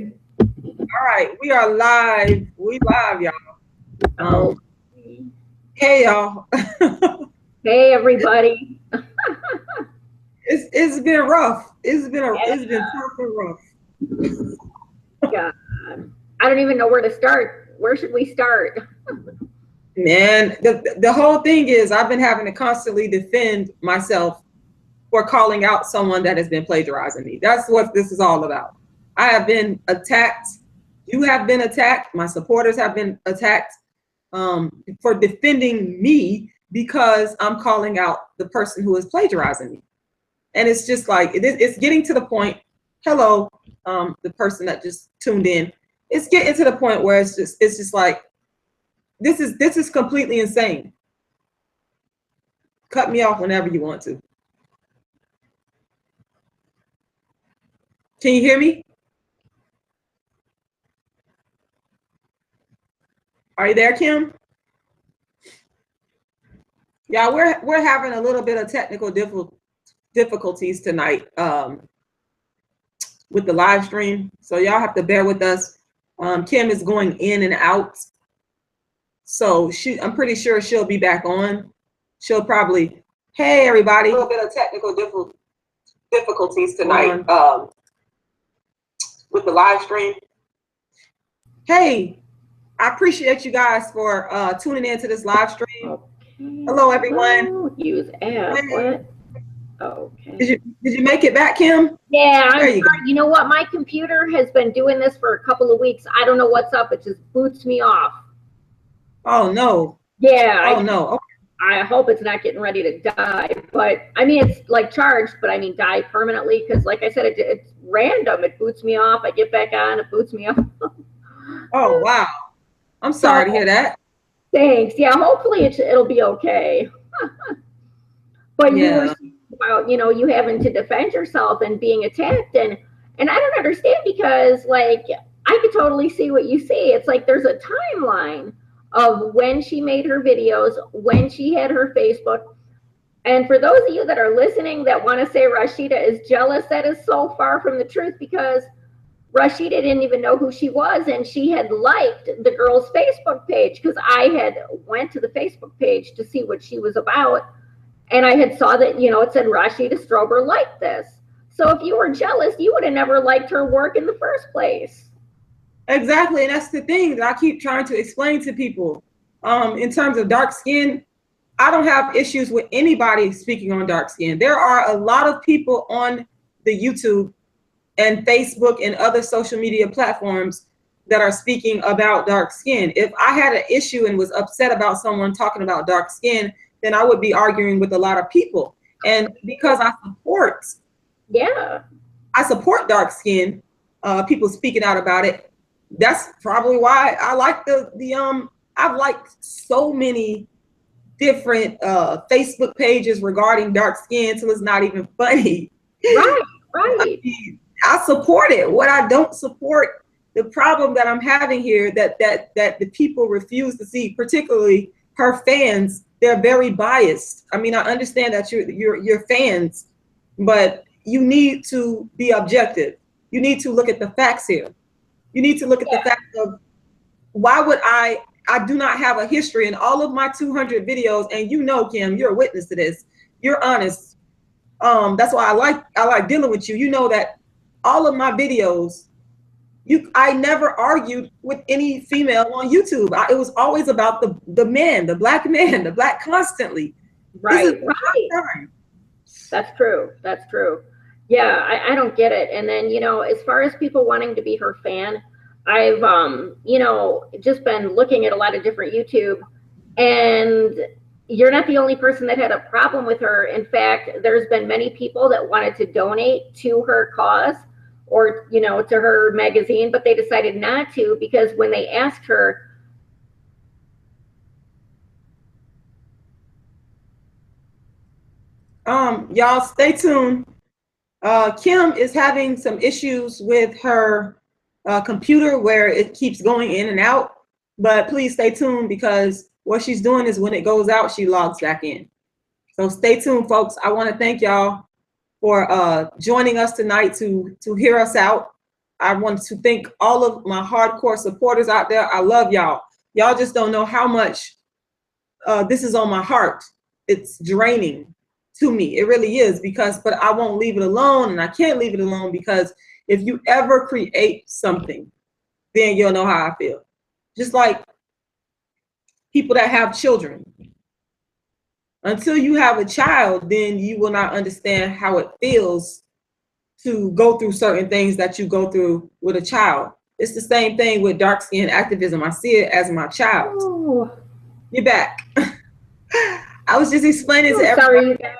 All right, we are live. We live, y'all. Oh, Hey, y'all. hey everybody. It's been rough. Yeah, It's been tough and rough. God. I don't even know where to start. Where should we start? Man, the whole thing is I've been having to constantly defend myself for calling out someone that has been plagiarizing me. That's what this is all about. I have been attacked. You have been attacked. My supporters have been attacked for defending me because I'm calling out the person who is plagiarizing me. And it's just like it's getting to the point. Hello, the person that just tuned in. It's getting to the point where it's just like this is completely insane. Cut me off whenever you want to. Can you hear me? Are you there, Kim? Yeah, we're having a little bit of technical difficulties tonight with the live stream, so y'all have to bear with us. Kim is going in and out, so I'm pretty sure she'll be back on. She'll probably, hey everybody, a little bit of technical difficulties tonight with the live stream. Hey, I appreciate you guys for tuning in to this live stream. Okay. Hello everyone. Well, use app. What? Okay. Did you make it back, Kim? Yeah, I'm There sorry. you go. You know what? My computer has been doing this for a couple of weeks. I don't know what's up. It just boots me off. Oh no. Yeah. Oh no. Okay. I hope it's not getting ready to die. But I mean, it's like charged, but I mean, die permanently because, like I said, it's random. It boots me off. I get back on. It boots me off. Oh wow. I'm sorry to hear that. Thanks. Yeah, hopefully it'll be okay. But you were saying about, you having to defend yourself and being attacked, and I don't understand because, like, I could totally see what you see. It's like there's a timeline of when she made her videos, when she had her Facebook. And for those of you that are listening that want to say Rashida is jealous, that is so far from the truth because Rashida didn't even know who she was, and she had liked the girl's Facebook page because I had went to the Facebook page to see what she was about, and I had saw that it said Rashida Strober liked this. So if you were jealous, you would have never liked her work in the first place. Exactly, and that's the thing that I keep trying to explain to people. In terms of dark skin, I don't have issues with anybody speaking on dark skin. There are a lot of people on the YouTube and Facebook and other social media platforms that are speaking about dark skin. If I had an issue and was upset about someone talking about dark skin, then I would be arguing with a lot of people. And because I support dark skin, people speaking out about it. That's probably why I like I've liked so many different Facebook pages regarding dark skin till it's not even funny. Right. I support it. What I don't support, the problem that I'm having here that the people refuse to see, particularly her fans, they're very biased. I mean, I understand that you're fans, but you need to be objective. You need to look at the facts here. You need to look at the fact of why would I do not have a history in all of my 200 videos, and Kim, you're a witness to this. You're honest. That's why I like dealing with you. You know that all of my videos, I never argued with any female on YouTube. It was always about the man, the black man, the black constantly. Right. That's true. Yeah, I don't get it. And then, as far as people wanting to be her fan, I've, just been looking at a lot of different YouTube, and you're not the only person that had a problem with her. In fact, there's been many people that wanted to donate to her cause or, to her magazine, but they decided not to because when they asked her, y'all stay tuned. Kim is having some issues with her computer where it keeps going in and out, but please stay tuned because what she's doing is when it goes out, she logs back in. So stay tuned, folks. I want to thank y'all for joining us tonight to hear us out. I want to thank all of my hardcore supporters out there. I love y'all. Y'all just don't know how much this is on my heart. It's draining to me. It really is, because, but I won't leave it alone, and I can't leave it alone, because if you ever create something, then you'll know how I feel. Just like people that have children. Until you have a child, then you will not understand how it feels to go through certain things that you go through with a child. It's the same thing with dark skin activism. I see it as my child. Oh. You're back. I was just explaining to everybody. Sorry, you guys.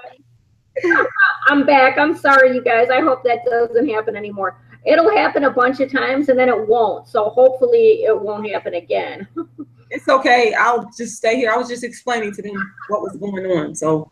I'm back. I'm sorry, you guys. I hope that doesn't happen anymore. It'll happen a bunch of times and then it won't. So hopefully it won't happen again. It's okay. I'll just stay here. I was just explaining to them what was going on. So,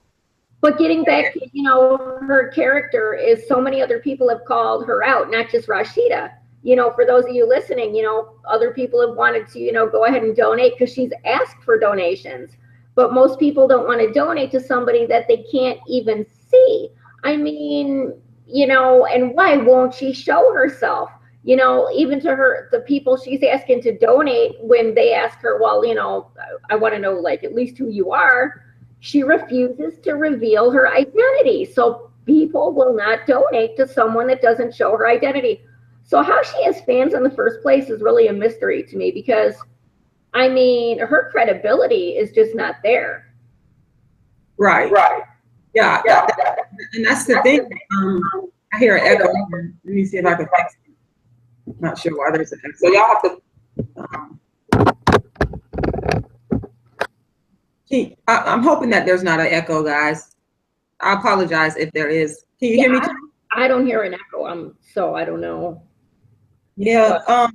but getting back to, you know, her character is, so many other people have called her out, not just Rashida. You know, for those of you listening, you know, other people have wanted to, you know, go ahead and donate because she's asked for donations. But most people don't want to donate to somebody that they can't even see. I mean, you know, and why won't she show herself? You know, even to her, the people she's asking to donate, when they ask her, well, you know, I want to know, like, at least who you are, she refuses to reveal her identity. So people will not donate to someone that doesn't show her identity. So how she has fans in the first place is really a mystery to me, because, I mean, her credibility is just not there. right. Yeah, and that's the thing. I hear an echo. Let me see if I can fix it. Not sure why there's an echo. So y'all have to. I'm hoping that there's not an echo, guys. I apologize if there is. Can you hear me? I don't hear an echo. So I don't know. Yeah.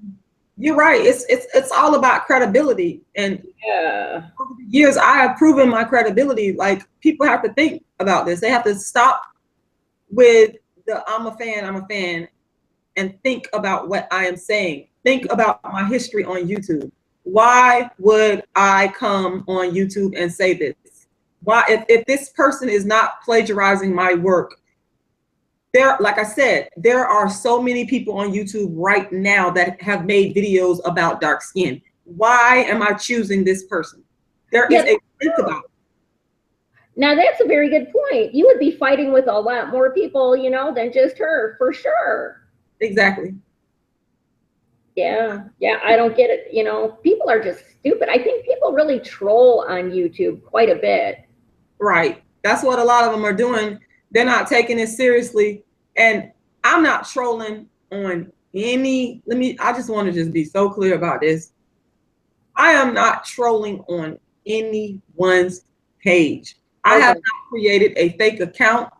You're right. It's all about credibility, and yeah, over the years I have proven my credibility. Like, people have to think about this. They have to stop with the I'm a fan, and think about what I am saying. Think about my history on YouTube. Why would I come on YouTube and say this? Why, if this person is not plagiarizing my work? Like I said, there are so many people on YouTube right now that have made videos about dark skin. Why am I choosing this person? There is a think about it. Now that's a very good point. You would be fighting with a lot more people, you know, than just her, for sure. Exactly. Yeah, I don't get it. You know, people are just stupid. I think people really troll on YouTube quite a bit. Right. That's what a lot of them are doing. They're not taking it seriously. And I'm not trolling on any, I just want to just be so clear about this. I am not trolling on anyone's page. I have not created a fake account.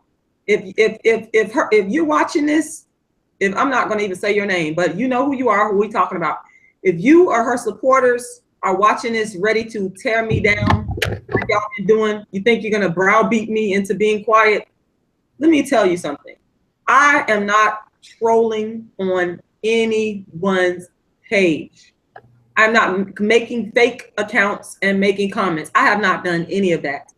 If you're watching this, if I'm not going to even say your name, but you know who you are, who we talking about. If you or her supporters are watching this ready to tear me down, like y'all been doing, you think you're going to browbeat me into being quiet? Let me tell you something. I am not trolling on anyone's page. I'm not making fake accounts and making comments. I have not done any of that.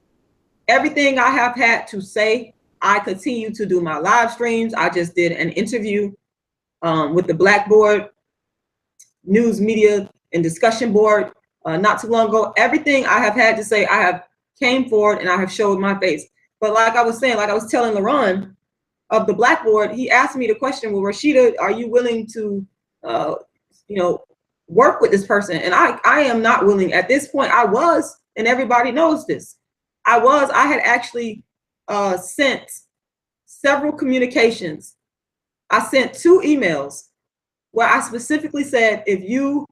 Everything I have had to say, I continue to do my live streams. I just did an interview with the Blackboard News Media and Discussion Board not too long ago. Everything I have had to say, I have came forward and I have showed my face. But like I was saying, like I was telling LaRon of the Blackboard, he asked me the question, well, Rashida, are you willing to, you know, work with this person? And I am not willing. At this point, I was, and everybody knows this. I had actually sent several communications. I sent 2 emails where I specifically said, if you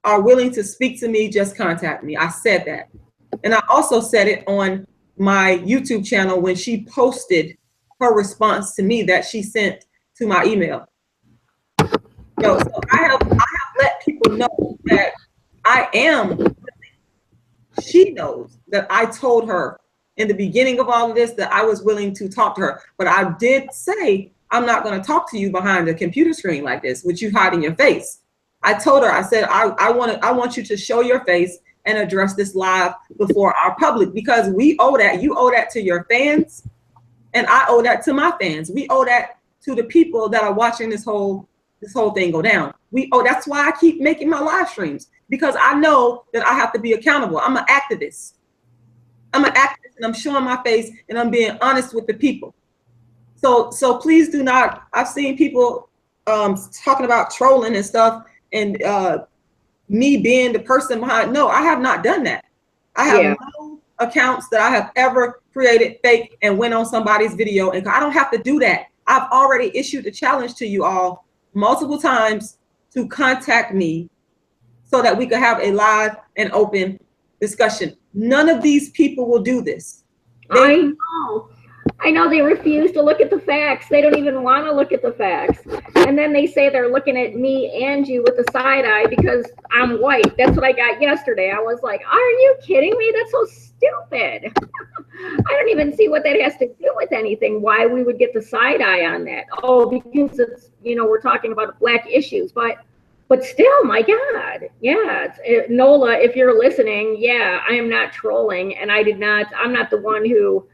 are willing to speak to me, just contact me. I said that. And I also said it on my YouTube channel when she posted her response to me that she sent to my email. So I have let people know that I am willing. She knows that I told her in the beginning of all of this that I was willing to talk to her, but I did say, I'm not going to talk to you behind the computer screen like this, with you hiding your face. I told her, I said, I want you to show your face and address this live before our public, because we owe that. You owe that to your fans, and I owe that to my fans. We owe that to the people that are watching this whole this whole thing go down. That's why I keep making my live streams, because I know that I have to be accountable. I'm an activist. And I'm showing my face and I'm being honest with the people. So please do not, I've seen people talking about trolling and stuff, and me being the person behind. No, I have not done that. I have no accounts that I have ever created fake and went on somebody's video, and I don't have to do that. I've already issued a challenge to you all multiple times to contact me so that we could have a live and open discussion. None of these people will do this. I know they refuse to look at the facts. They don't even want to look at the facts. And then they say they're looking at me and you with a side eye because I'm white. That's what I got yesterday. I was like, are you kidding me? That's so stupid. I don't even see what that has to do with anything, why we would get the side eye on that. Oh, because it's, we're talking about Black issues, but still, my God, yeah, Nola, if you're listening, yeah, I am not trolling, and I'm not the one who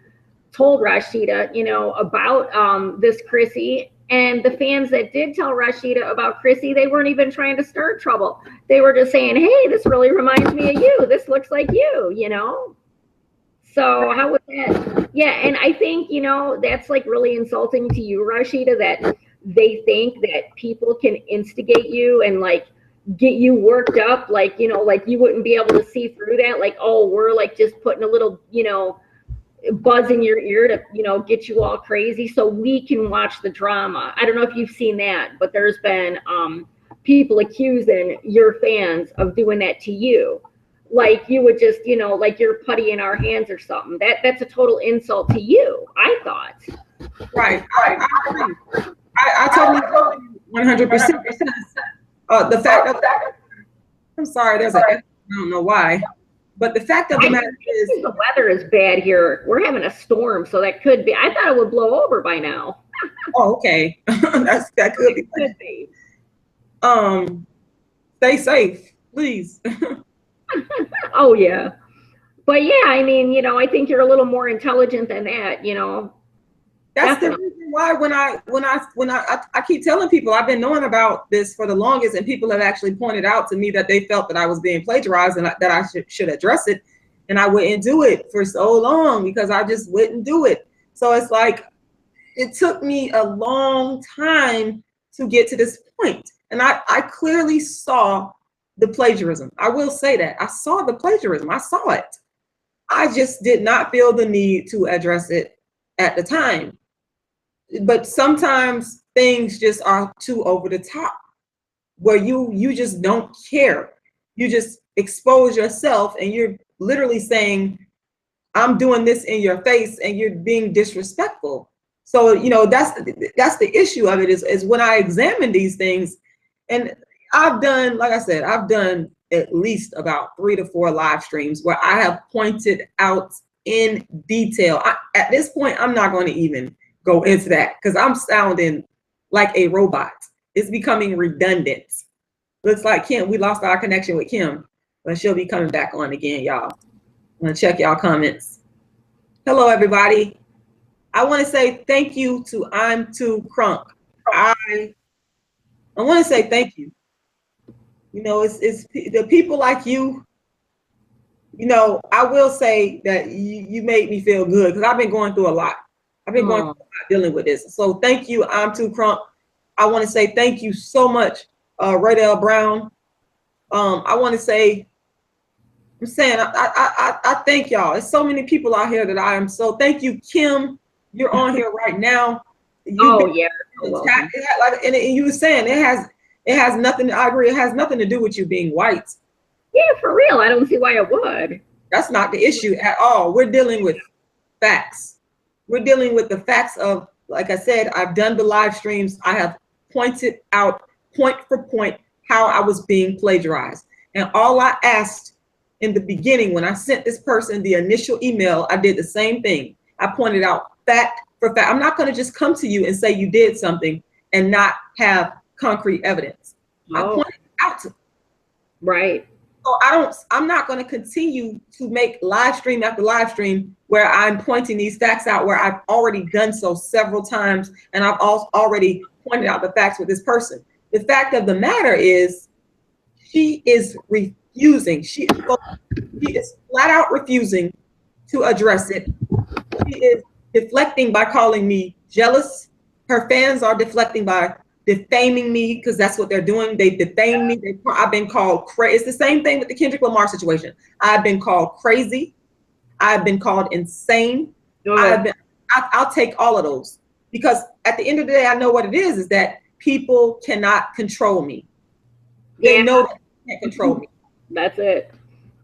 told Rashida, about this Chrissy. And the fans that did tell Rashida about Chrissy, they weren't even trying to stir trouble. They were just saying, hey, this really reminds me of you. This looks like you, So how was that? Yeah, and I think, that's like really insulting to you, Rashida, that they think that people can instigate you and like get you worked up, like, like you wouldn't be able to see through that. Like, oh, we're like just putting a little, buzz in your ear to, get you all crazy so we can watch the drama. I don't know if you've seen that, but there's been people accusing your fans of doing that to you. Like you would just, like you're putty in our hands or something. That's a total insult to you, I thought. Right. I totally 100%. The fact of I'm sorry, there's I don't know why. But the fact of the matter is, the weather is bad here. We're having a storm, so that could be. I thought it would blow over by now. Oh, okay. That could be. Could be. Stay safe, please. Oh yeah, but yeah, I mean, I think you're a little more intelligent than that, That's the reason why when I keep telling people I've been knowing about this for the longest, and people have actually pointed out to me that they felt that I was being plagiarized and that I should address it, and I wouldn't do it for so long because I just wouldn't do it. So it's like it took me a long time to get to this point, and I clearly saw the plagiarism. I will say that I saw the plagiarism. I saw it. I just did not feel the need to address it at the time. But sometimes things just are too over the top, where you just don't care. You just expose yourself, and you're literally saying, I'm doing this in your face, and you're being disrespectful. So, that's the issue of it is when I examine these things, and I've done, like I said, I've done at least about 3 to 4 live streams where I have pointed out in detail. At this point, I'm not going to even go into that because I'm sounding like a robot. It's becoming redundant. Looks like Kim, we lost our connection with Kim, but she'll be coming back on again, y'all. I'm gonna check y'all comments. Hello, everybody. I want to say thank you to I'm Too Crunk. I want to say thank you. It's the people like you. I will say that you made me feel good because I've been going through a lot. I've been going through a lot dealing with this. So thank you, I'm Too Crunk. I want to say thank you so much, Raydell Brown. I want to say, I thank y'all. There's so many people out here that I am so thank you, Kim. You're on here right now. Yeah. And you were saying it has nothing. I agree. It has nothing to do with you being white. Yeah, for real. I don't see why it would. That's not the issue at all. We're dealing with facts. We're dealing with the facts of, like I said, I've done the live streams. I have pointed out point for point how I was being plagiarized. And all I asked in the beginning, when I sent this person the initial email, I did the same thing. I pointed out fact for fact. I'm not going to just come to you and say you did something and not have concrete evidence. I pointed out to. Right. So I'm not going to continue to make live stream after live stream where I'm pointing these facts out, where I've already done so several times, and I've also already pointed out the facts with this person. the fact of the matter is she is refusing. She is flat out refusing to address it. She is deflecting by calling me jealous. Her fans are deflecting by defaming me, because that's what they're doing. They defame me. I've been called crazy. It's the same thing with the Kendrick Lamar situation. I've been called crazy. I've been called insane. I'll take all of those, because at the end of the day, I know what it is that people cannot control me. They know that they can't control me. That's it.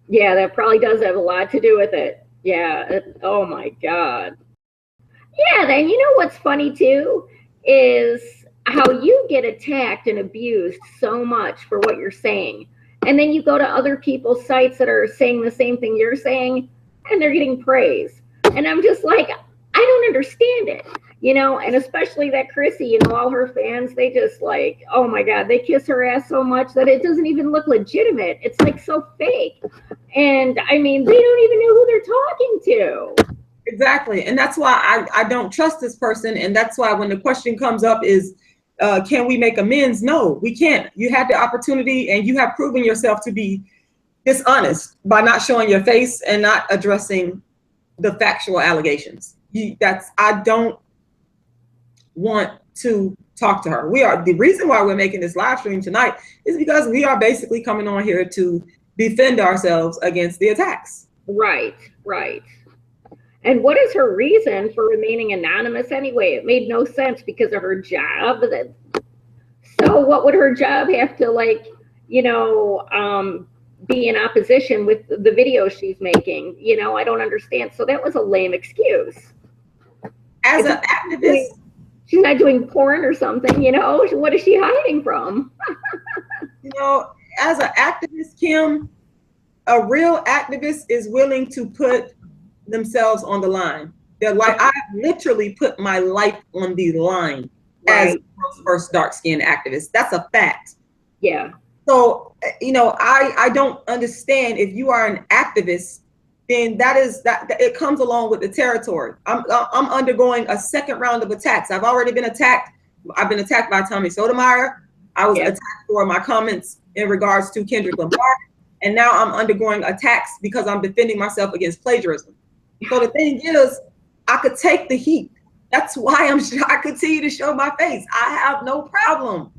Yeah, that probably does have a lot to do with it. Yeah. Oh my God. Yeah, then you know what's funny too is how you get attacked and abused so much for what you're saying. And then you go to other people's sites that are saying the same thing you're saying, and they're getting praise. And I'm just like, I don't understand it, you know, and especially that Chrissy, you know, all her fans, they just like, oh my God, they kiss her ass so much that it doesn't even look legitimate. It's like so fake. And I mean, they don't even know who they're talking to. Exactly. And that's why I don't trust this person. And that's why when the question comes up is, can we make amends? No, we can't. You had the opportunity and you have proven yourself to be dishonest by not showing your face and not addressing the factual allegations. I don't want to talk to her. The reason why we're making this live stream tonight is because we are basically coming on here to defend ourselves against the attacks. Right, right. And what is her reason for remaining anonymous anyway? It made no sense because of her job. So what would her job have to, like, you know, be in opposition with the video she's making? You know, I don't understand. So that was a lame excuse. As an activist, she's not doing porn or something, you know? What is she hiding from? You know, as an activist, Kim, a real activist is willing to put themselves on the line. They're like, I literally put my life on the line as the first dark-skinned activist. That's a fact. Yeah. So, you know, I don't understand, if you are an activist, then that it comes along with the territory. I'm undergoing a second round of attacks. I've already been attacked. I've been attacked by Tommy Sotomayor. I was attacked for my comments in regards to Kendrick Lamar. And now I'm undergoing attacks because I'm defending myself against plagiarism. So the thing is, I could take the heat. That's why I continue to show my face. I have no problem,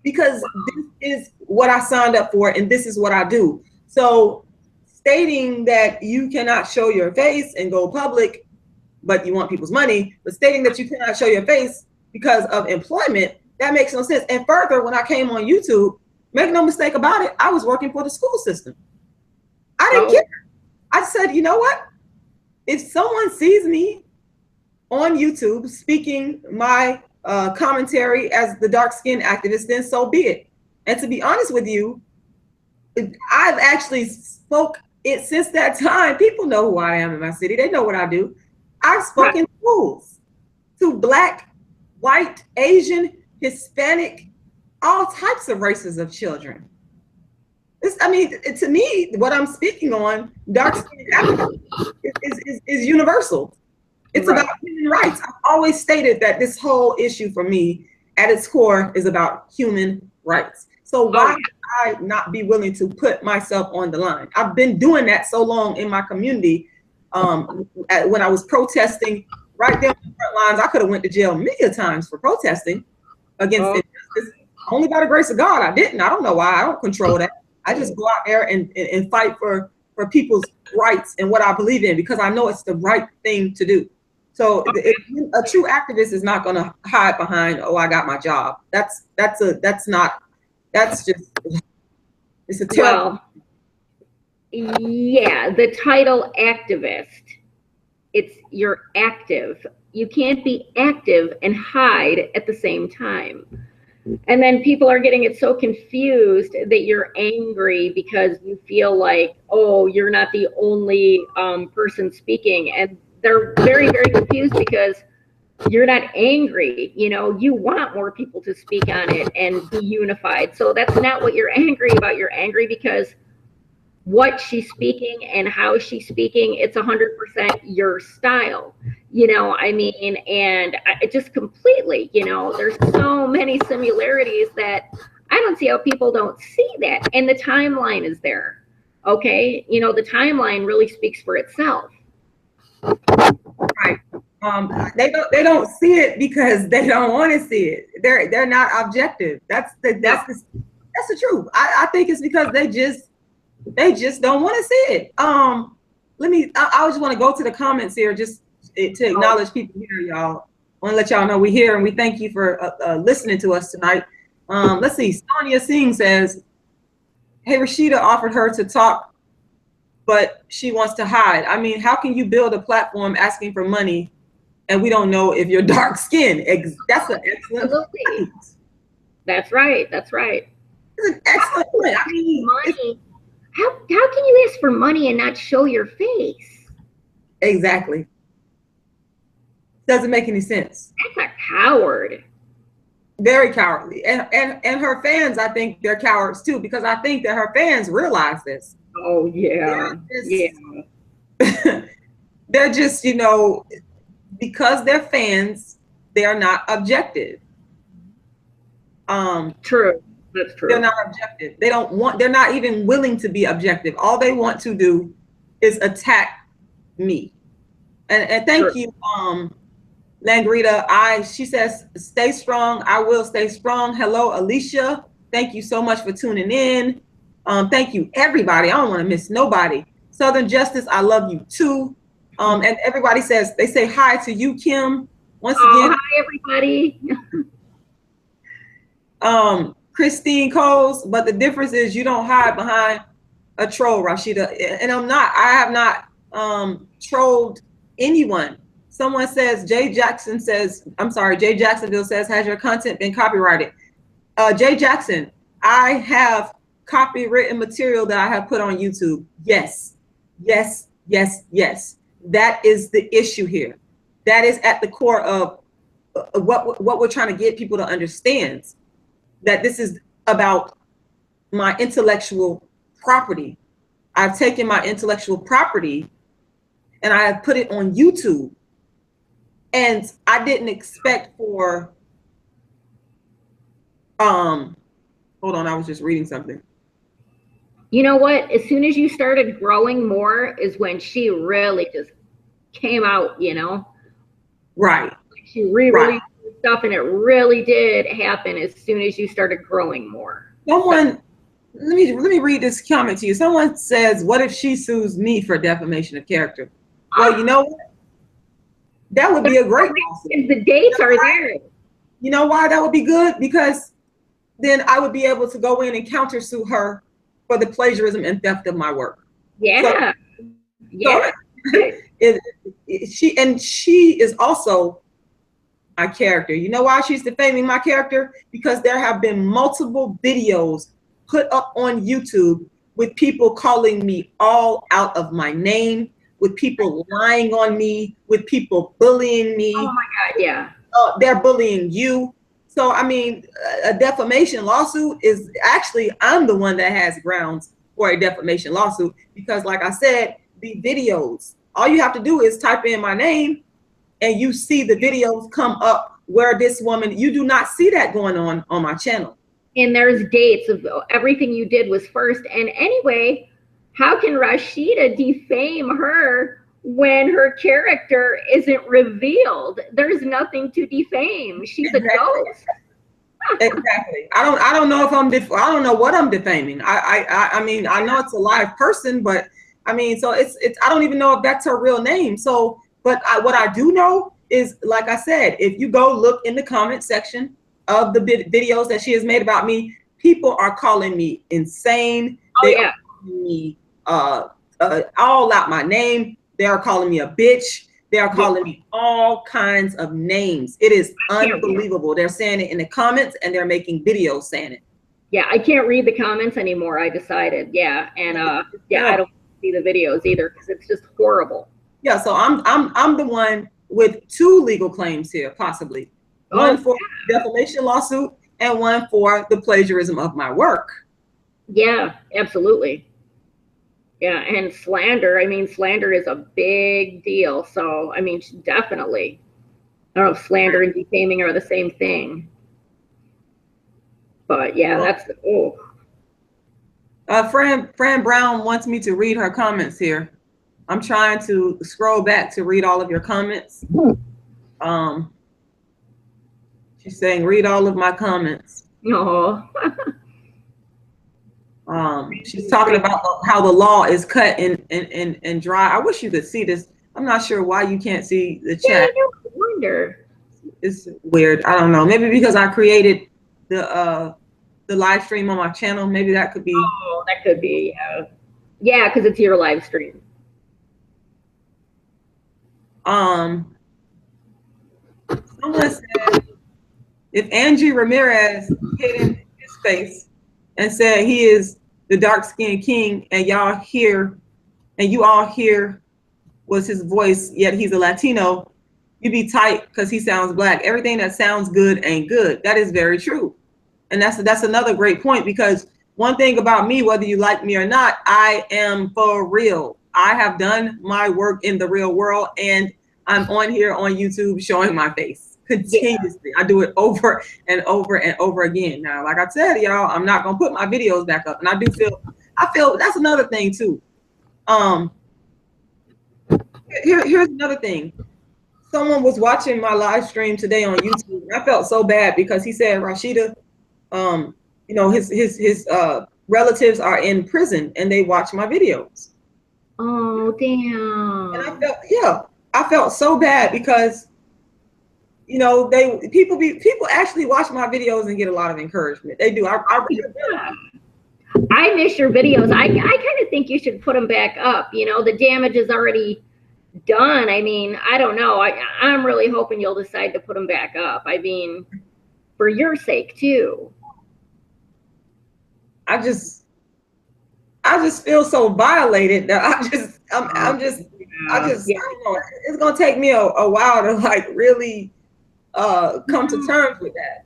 because this is what I signed up for and this is what I do. So stating that you cannot show your face and go public, but you want people's money, but stating that you cannot show your face because of employment, that makes no sense. And further, when I came on YouTube, make no mistake about it, I was working for the school system. I didn't care. I said, you know what? If someone sees me on YouTube speaking my commentary as the dark-skinned activist, then so be it. And to be honest with you, I've actually spoke it since that time. People know who I am in my city. They know what I do. I've spoken schools to Black, white, Asian, Hispanic, all types of races of children. I mean, to me, what I'm speaking on, dark-skinned activism, is universal. It's about human rights. I've always stated that this whole issue for me, at its core, is about human rights. So why would I not be willing to put myself on the line? I've been doing that so long in my community. When I was protesting right there on the front lines, I could have went to jail many times for protesting against injustice. Only by the grace of God, I didn't. I don't know why. I don't control that. I just go out there and fight for people's rights and what I believe in, because I know it's the right thing to do. So a true activist is not going to hide behind, oh, I got my job. It's a terrible. Well, yeah, the title activist, you're active. You can't be active and hide at the same time. And then people are getting it so confused that you're angry because you feel like, oh, you're not the only person speaking. And they're very, very confused because you're not angry. You know, you want more people to speak on it and be unified. So that's not what you're angry about. You're angry because what she's speaking and how she's speaking. It's 100% your style, you know, I mean, and I just completely, you know, there's so many similarities that I don't see how people don't see that. And the timeline is there. Okay. You know, the timeline really speaks for itself. Right. They don't see it because they don't want to see it. They're not objective. That's the truth. I think it's because they just don't want to see it. I just want to go to the comments here just to acknowledge people here, y'all. I want to let y'all know we're here and we thank you for listening to us tonight. Let's see. Sonia Singh says, "Hey, Rashida offered her to talk, but she wants to hide. I mean, how can you build a platform asking for money and we don't know if you're dark skinned?" That's an excellent point. That's right. That's right. It's an excellent point. I mean, money. How can you ask for money and not show your face? Exactly. Doesn't make any sense. That's a coward. Very cowardly. And her fans, I think they're cowards too, because I think that her fans realize this. Oh yeah. They're just, you know, because they're fans, they are not objective. True. That's true. They're not objective. They're not even willing to be objective. All they want to do is attack me. And thank you, Langrita. She says, "Stay strong." I will stay strong. Hello, Alicia. Thank you so much for tuning in. Thank you, everybody. I don't want to miss nobody. Southern Justice, I love you too. And everybody says, they say hi to you, Kim. Once again. Hi, everybody. Christine Coles, but the difference is you don't hide behind a troll, Rashida. And I have not trolled anyone. Someone says, Jay Jacksonville says, "Has your content been copyrighted?" Jay Jackson, I have copywritten material that I have put on YouTube. Yes. That is the issue here. That is at the core of what we're trying to get people to understand. That this is about my intellectual property. I've taken my intellectual property and I have put it on YouTube. And I didn't expect for, hold on, I was just reading something. You know what? As soon as you started growing more is when she really just came out, you know? Right. She re-released stuff and it really did happen as soon as you started growing more. Let me read this comment to you. Someone says, "What if she sues me for defamation of character?" Well, you know what? That would be a great lawsuit. The dates are there. You know why that would be good? Because then I would be able to go in and countersue her for the plagiarism and theft of my work. Yeah. She is also my character. You know why she's defaming my character? Because there have been multiple videos put up on YouTube with people calling me all out of my name, with people lying on me, with people bullying me. Oh my God, yeah. They're bullying you. So, I mean, a defamation lawsuit is actually, I'm the one that has grounds for a defamation lawsuit because, like I said, the videos, all you have to do is type in my name and you see the videos come up where this woman, you do not see that going on my channel. And there's dates of everything you did was first. And anyway, how can Rashida defame her when her character isn't revealed? There's nothing to defame. She's a ghost. Exactly. I don't know if I don't know what I'm defaming. I mean, I know it's a live person, but I mean, so it's I don't even know if that's her real name. So, but what I do know is, like I said, if you go look in the comment section of the videos that she has made about me, people are calling me insane. They are calling me all out my name. They are calling me a bitch. They are calling me all kinds of names. It is unbelievable. They're saying it in the comments and they're making videos saying it. Yeah, I can't read the comments anymore. I decided. Yeah, and I don't see the videos either because it's just horrible. Yeah, so I'm the one with 2 legal claims here, possibly. One for defamation lawsuit and one for the plagiarism of my work. Yeah, absolutely. Yeah, and slander. I mean, slander is a big deal. So, I mean, definitely. I don't know if slander and defaming are the same thing. But yeah, that's, oh. Fran Brown wants me to read her comments here. I'm trying to scroll back to read all of your comments. She's saying, read all of my comments. Oh. She's talking about how the law is cut and dry. I wish you could see this. I'm not sure why you can't see the chat. Yeah, I wonder. It's weird. I don't know. Maybe because I created the live stream on my channel. Maybe that could be. Oh, that could be. Yeah, because it's your live stream. Someone said if Angie Ramirez hit in his face and said he is the dark-skinned king, and you all hear was his voice, yet he's a Latino, you be tight because he sounds black. Everything that sounds good ain't good. That is very true. And that's another great point, because one thing about me, whether you like me or not, I am for real. I have done my work in the real world, and I'm on here on YouTube showing my face continuously. Yeah. I do it over and over and over again. Now, like I said, y'all, I'm not gonna put my videos back up, and I feel that's another thing too. Here's another thing. Someone was watching my live stream today on YouTube, and I felt so bad because he said, Rashida, you know, his relatives are in prison and they watch my videos. Oh, damn. And I felt so bad because, you know, people actually watch my videos and get a lot of encouragement. They do. I miss your videos. I kind of think you should put them back up. You know, the damage is already done. I mean, I don't know. I'm really hoping you'll decide to put them back up. I mean, for your sake too. I just feel so violated that I don't know. It's gonna take me a while to like really come to terms with that.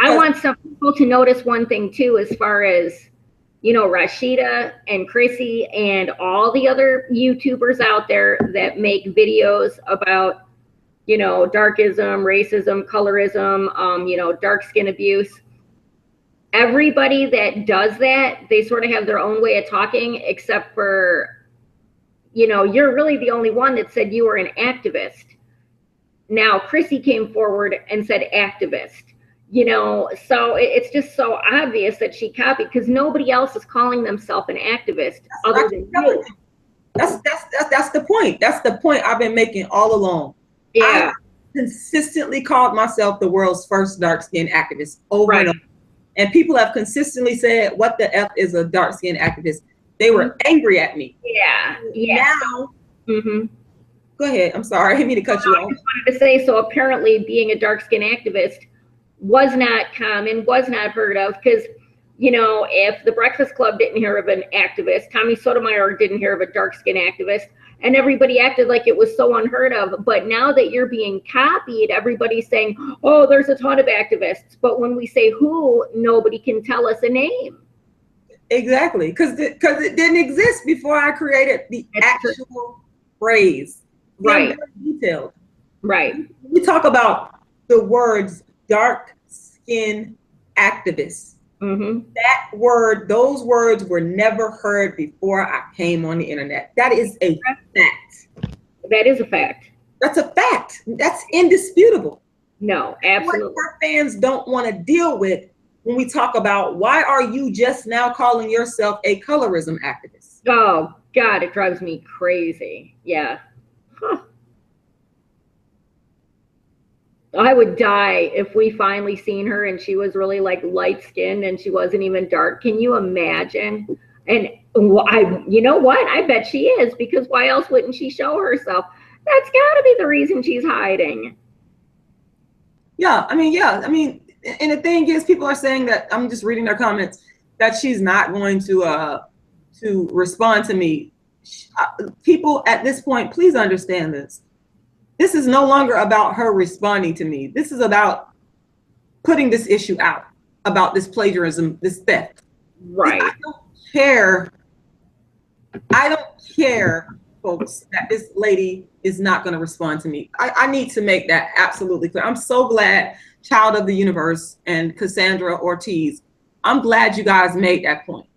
I want some people to notice one thing too, as far as, you know, Rashida and Chrissy and all the other YouTubers out there that make videos about, you know, darkism, racism, colorism, you know, dark skin abuse. Everybody that does that, they sort of have their own way of talking, except for, you know, you're really the only one that said you were an activist. Now, Chrissy came forward and said activist, you know, so it's just so obvious that she copied, because nobody else is calling themselves an activist other than you. That's the point. That's the point I've been making all along. Yeah. I consistently called myself the world's first dark-skinned activist over and over. And people have consistently said, what the F is a dark-skinned activist? They were angry at me. Yeah. Yeah. Now, go ahead. I'm sorry. I didn't mean to cut you off. I just wanted to say, so apparently being a dark-skinned activist was not common, was not heard of, because, you know, if the Breakfast Club didn't hear of an activist, Tommy Sotomayor didn't hear of a dark-skinned activist, and everybody acted like it was so unheard of. But now that you're being copied, everybody's saying, oh, there's a ton of activists. But when we say who, nobody can tell us a name. Exactly, because it didn't exist before I created the actual phrase. Right. Detailed. Right. We talk about the words dark skin activists. That word, those words were never heard before I came on the internet. That is a fact. That is a fact. That's a fact. That's indisputable. No, absolutely. What our fans don't want to deal with when we talk about, why are you just now calling yourself a colorism activist? Oh, God, it drives me crazy. Yeah. Huh. I would die if we finally seen her and she was really like light skinned and she wasn't even dark. Can you imagine? And you know what? I bet she is, because why else wouldn't she show herself? That's got to be the reason she's hiding. Yeah, I mean, and the thing is, people are saying that, I'm just reading their comments, that she's not going to respond to me. People at this point, please understand this. This is no longer about her responding to me. This is about putting this issue out, about this plagiarism, this theft. Right. I don't care. I don't care, folks, that this lady is not going to respond to me. I need to make that absolutely clear. I'm so glad Child of the Universe and Cassandra Ortiz, I'm glad you guys made that point.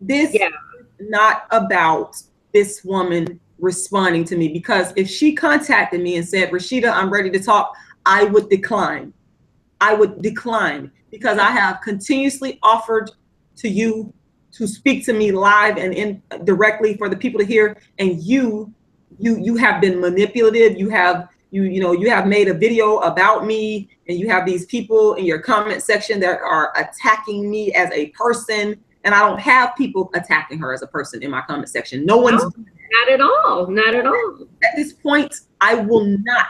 This is not about this woman responding to me, because if she contacted me and said, Rashida, I'm ready to talk, I would decline. I would decline, because I have continuously offered to you to speak to me live and directly for the people to hear, and you have been manipulative. You have made a video about me, and you have these people in your comment section that are attacking me as a person, and I don't have people attacking her as a person in my comment section. No one's not at all. Not at all. At this point, I will not.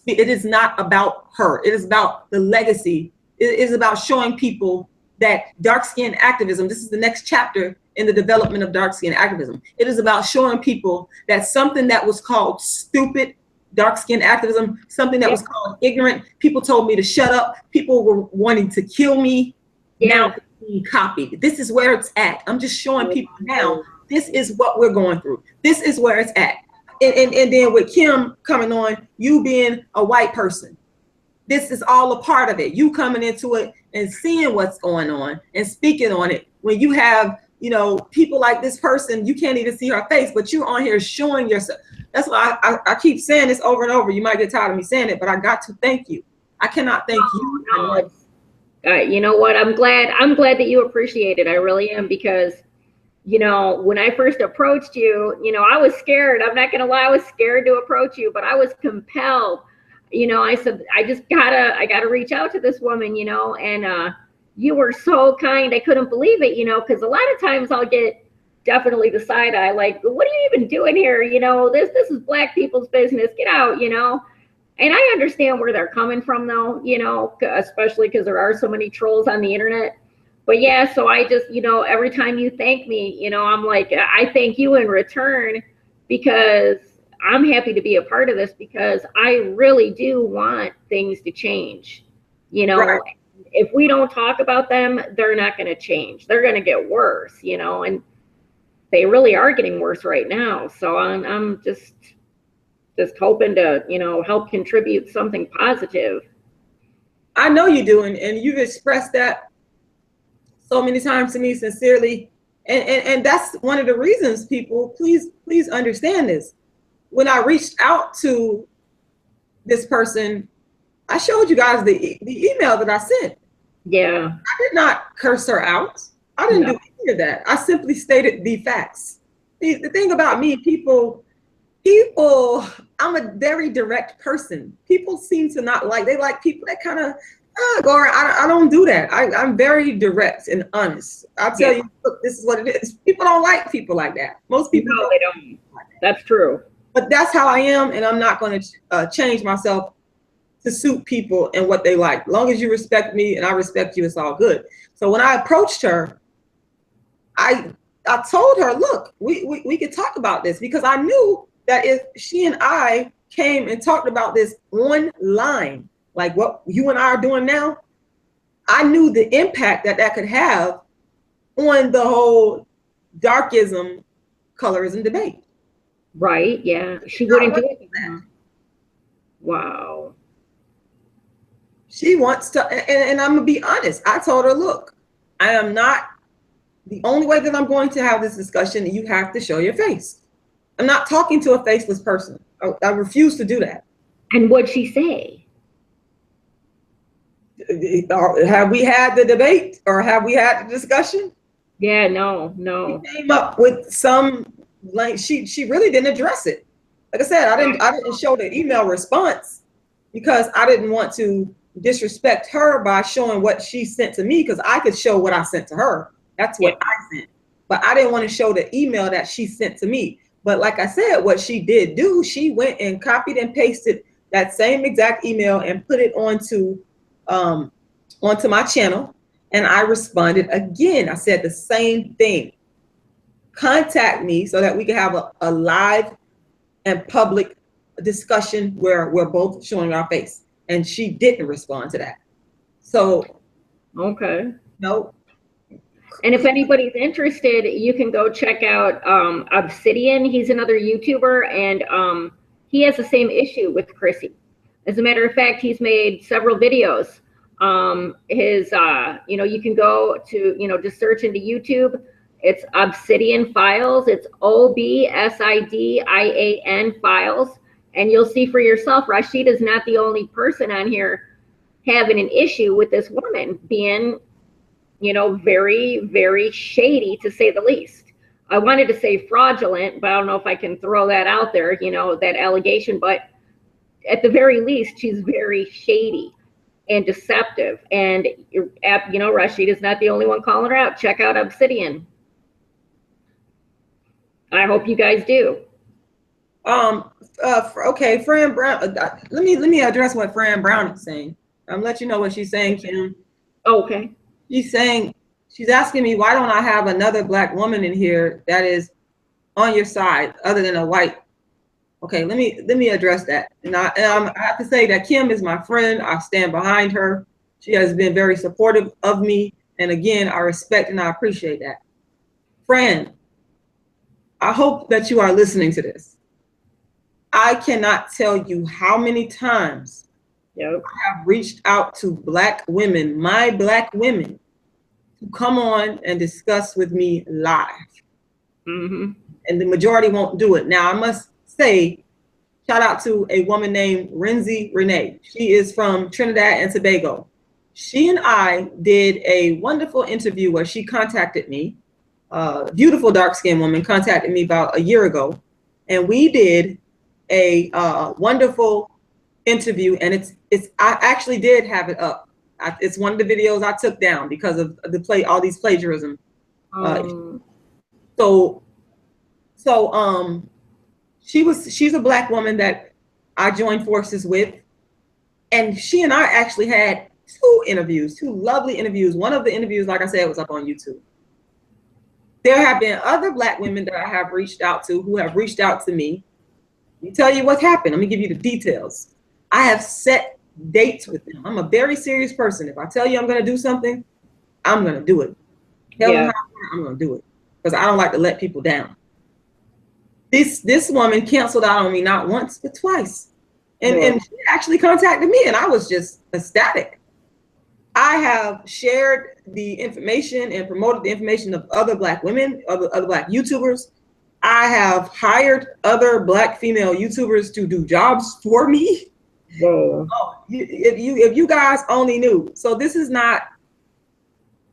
It is not about her. It is about the legacy. It is about showing people that dark skin activism, this is the next chapter in the development of dark skin activism. It is about showing people that something that was called stupid dark skin activism, something that was called ignorant, people told me to shut up, people were wanting to kill me, now it's being copied. This is where it's at. I'm just showing people now, this is what we're going through. This is where it's at. And then with Kim coming on, you being a white person, this is all a part of it. You coming into it and seeing what's going on and speaking on it. When you have, people like this person, you can't even see her face, but you're on here showing yourself. That's why I keep saying this over and over. You might get tired of me saying it, but I got to thank you. I cannot thank you. No. You know what? I'm glad that you appreciate it. I really am, because when I first approached you, I was scared. I'm not going to lie. I was scared to approach you, but I was compelled. I said, I gotta reach out to this woman, and you were so kind. I couldn't believe it, because a lot of times I'll get definitely the side eye, like, what are you even doing here? This is Black people's business. Get out, And I understand where they're coming from, though, especially because there are so many trolls on the internet. But yeah, so I just, every time you thank me, I'm like, I thank you in return, because I'm happy to be a part of this, because I really do want things to change. Right. If we don't talk about them, they're not going to change. They're going to get worse, and they really are getting worse right now. So I'm just hoping to, help contribute something positive. I know you do, and you've expressed that so many times to me sincerely. And that's one of the reasons, people, please understand this. When I reached out to this person, I showed you guys the email that I sent. Yeah. I did not curse her out. I didn't do any of that. I simply stated the facts. The thing about me, people, I'm a very direct person. People seem to not they like people that kind of go around. I don't do that. I'm very direct and honest. I'll tell you, look, this is what it is. People don't like people like that. Most people they don't. That's true. But that's how I am, and I'm not going to change myself to suit people and what they like. As long as you respect me and I respect you, it's all good. So when I approached her, I told her, look, we could talk about this, because I knew that if she and I came and talked about this online, like what you and I are doing now, I knew the impact that could have on the whole darkism, colorism debate. Right, yeah. She wouldn't do it. Wow. She wants to, and I'm gonna be honest. I told her, look, I am not, the only way that I'm going to have this discussion, you have to show your face. I'm not talking to a faceless person. I refuse to do that. And what'd she say? Have we had the debate, or have we had the discussion? Yeah, no. She came up with some, like, she really didn't address it. Like I said, I didn't show the email response, because I didn't want to disrespect her by showing what she sent to me, because I could show what I sent to her. That's what I sent. But I didn't want to show the email that she sent to me. But like I said, what she did do, she went and copied and pasted that same exact email and put it onto my channel. And I responded again. I said the same thing. Contact me so that we can have a live and public discussion where we're both showing our face. And she didn't respond to that. So, okay. No. And if anybody's interested, you can go check out Obsidian. He's another YouTuber, and he has the same issue with Chrissy. As a matter of fact, he's made several videos. You can go to, just search into YouTube. It's Obsidian Files. It's OBSIDIAN Files. And you'll see for yourself, Rashida's not the only person on here having an issue with this woman being, very, very shady, to say the least. I wanted to say fraudulent, but I don't know if I can throw that out there, that allegation. But at the very least, she's very shady and deceptive. And, Rashida's not the only one calling her out. Check out Obsidian. I hope you guys do. Okay, Fran Brown. Let me address what Fran Brown is saying. Let you know what she's saying, Kim. Okay. She's asking me, why don't I have another Black woman in here that is on your side other than a white? Okay, let me address that. And I have to say that Kim is my friend. I stand behind her. She has been very supportive of me. And again, I respect and I appreciate that. Fran, I hope that you are listening to this. I cannot tell you how many times I have reached out to Black women, my Black women, to come on and discuss with me live. And the majority won't do it. Now, I must say, shout out to a woman named Renzi Renee. She is from Trinidad and Tobago. She and I did a wonderful interview where she contacted me. Beautiful dark-skinned woman contacted me about a year ago. And we did a wonderful interview, and I actually did have it up. It's one of the videos I took down because of all these plagiarism. She's a Black woman that I joined forces with, and she and I actually had two lovely interviews. One of the interviews, like I said, was up on YouTube. There have been other Black women that I have reached out to who have reached out to me. Let me tell you what's happened. Let me give you the details. I have set dates with them. I'm a very serious person. If I tell you I'm going to do something, I'm going to do it. I'm going to do it because I don't like to let people down. This woman canceled out on me not once but twice, and she actually contacted me, and I was just ecstatic. I have shared the information and promoted the information of other Black women, other Black YouTubers. I have hired other Black female YouTubers to do jobs for me. Whoa. If you guys only knew. So this is not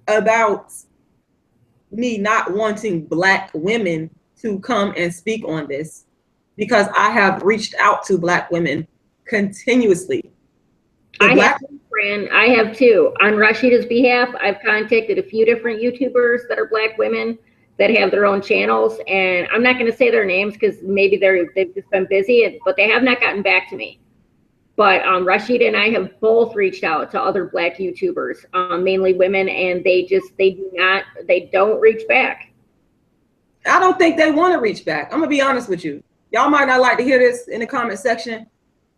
about me not wanting Black women to come and speak on this, because I have reached out to Black women continuously. I have too. On Rashida's behalf, I've contacted a few different YouTubers that are Black women that have their own channels, and I'm not going to say their names because maybe they've just been busy, but they have not gotten back to me. But Rashida and I have both reached out to other Black YouTubers, mainly women, and they don't reach back. I don't think they want to reach back. I'm gonna be honest with you. Y'all might not like to hear this in the comment section.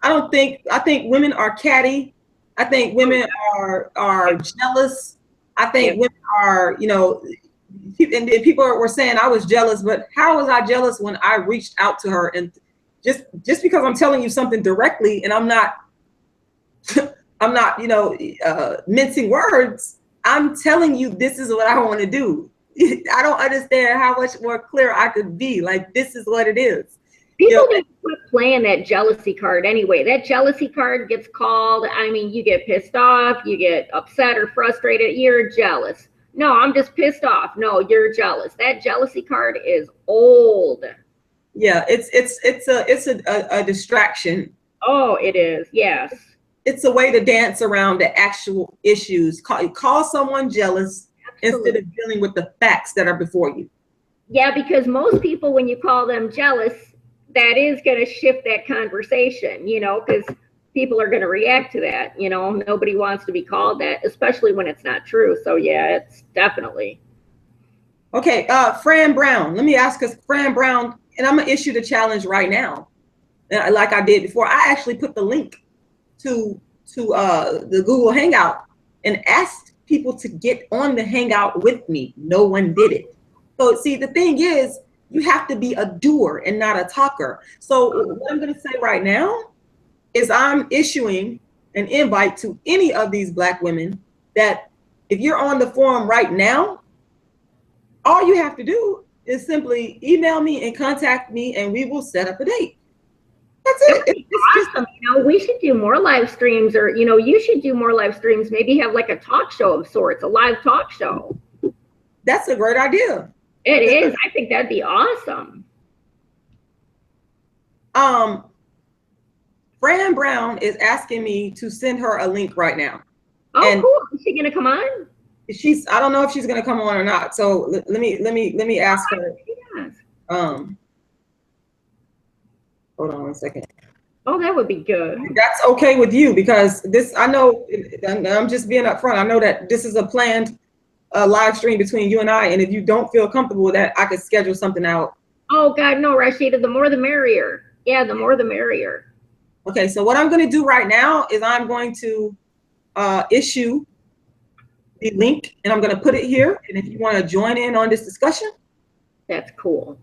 I think women are catty. I think women are jealous. I think women are, and people were saying I was jealous, but how was I jealous when I reached out to her? And just because I'm telling you something directly and I'm not mincing words, I'm telling you this is what I want to do. I don't understand how much more clear I could be. Like, this is what it is. People need to quit playing that jealousy card anyway. That jealousy card gets called. I mean, you get pissed off, you get upset or frustrated. You're jealous. No, I'm just pissed off. No, you're jealous. That jealousy card is old. Yeah, it's a distraction. Oh, it is. Yes. It's a way to dance around the actual issues. Call someone jealous. Absolutely. Instead of dealing with the facts that are before you. Yeah, because most people, when you call them jealous, that is going to shift that conversation, because people are going to react to that. Nobody wants to be called that, especially when it's not true. So yeah, it's definitely. Okay, Fran Brown. Let me ask us, Fran Brown, and I'm going to issue the challenge right now. Like I did before, I actually put the link to the Google Hangout and asked people to get on the hangout with me. No one did it. So see, the thing is, you have to be a doer and not a talker. So what I'm going to say right now is I'm issuing an invite to any of these Black women that if you're on the forum right now, all you have to do is simply email me and contact me, and we will set up a date. That's it. It's awesome. You know, we should do more live streams, or, you know, you should do more live streams. Maybe have like a talk show of sorts, a live talk show. That's a great idea. It is. I think that'd be awesome. Fran Brown is asking me to send her a link right now. Oh, and cool. Is she gonna come on? I don't know if she's gonna come on or not. So let me ask her. Yes. Hold on one second. Oh, that would be good. That's okay with you, because this, I know, I'm just being upfront. I know that this is a planned live stream between you and I, and if you don't feel comfortable with that, I could schedule something out. Oh God, no, Rashida, the more the merrier. Yeah, the more the merrier. Okay, so what I'm going to do right now is I'm going to issue the link, and I'm going to put it here. And if you want to join in on this discussion, that's cool.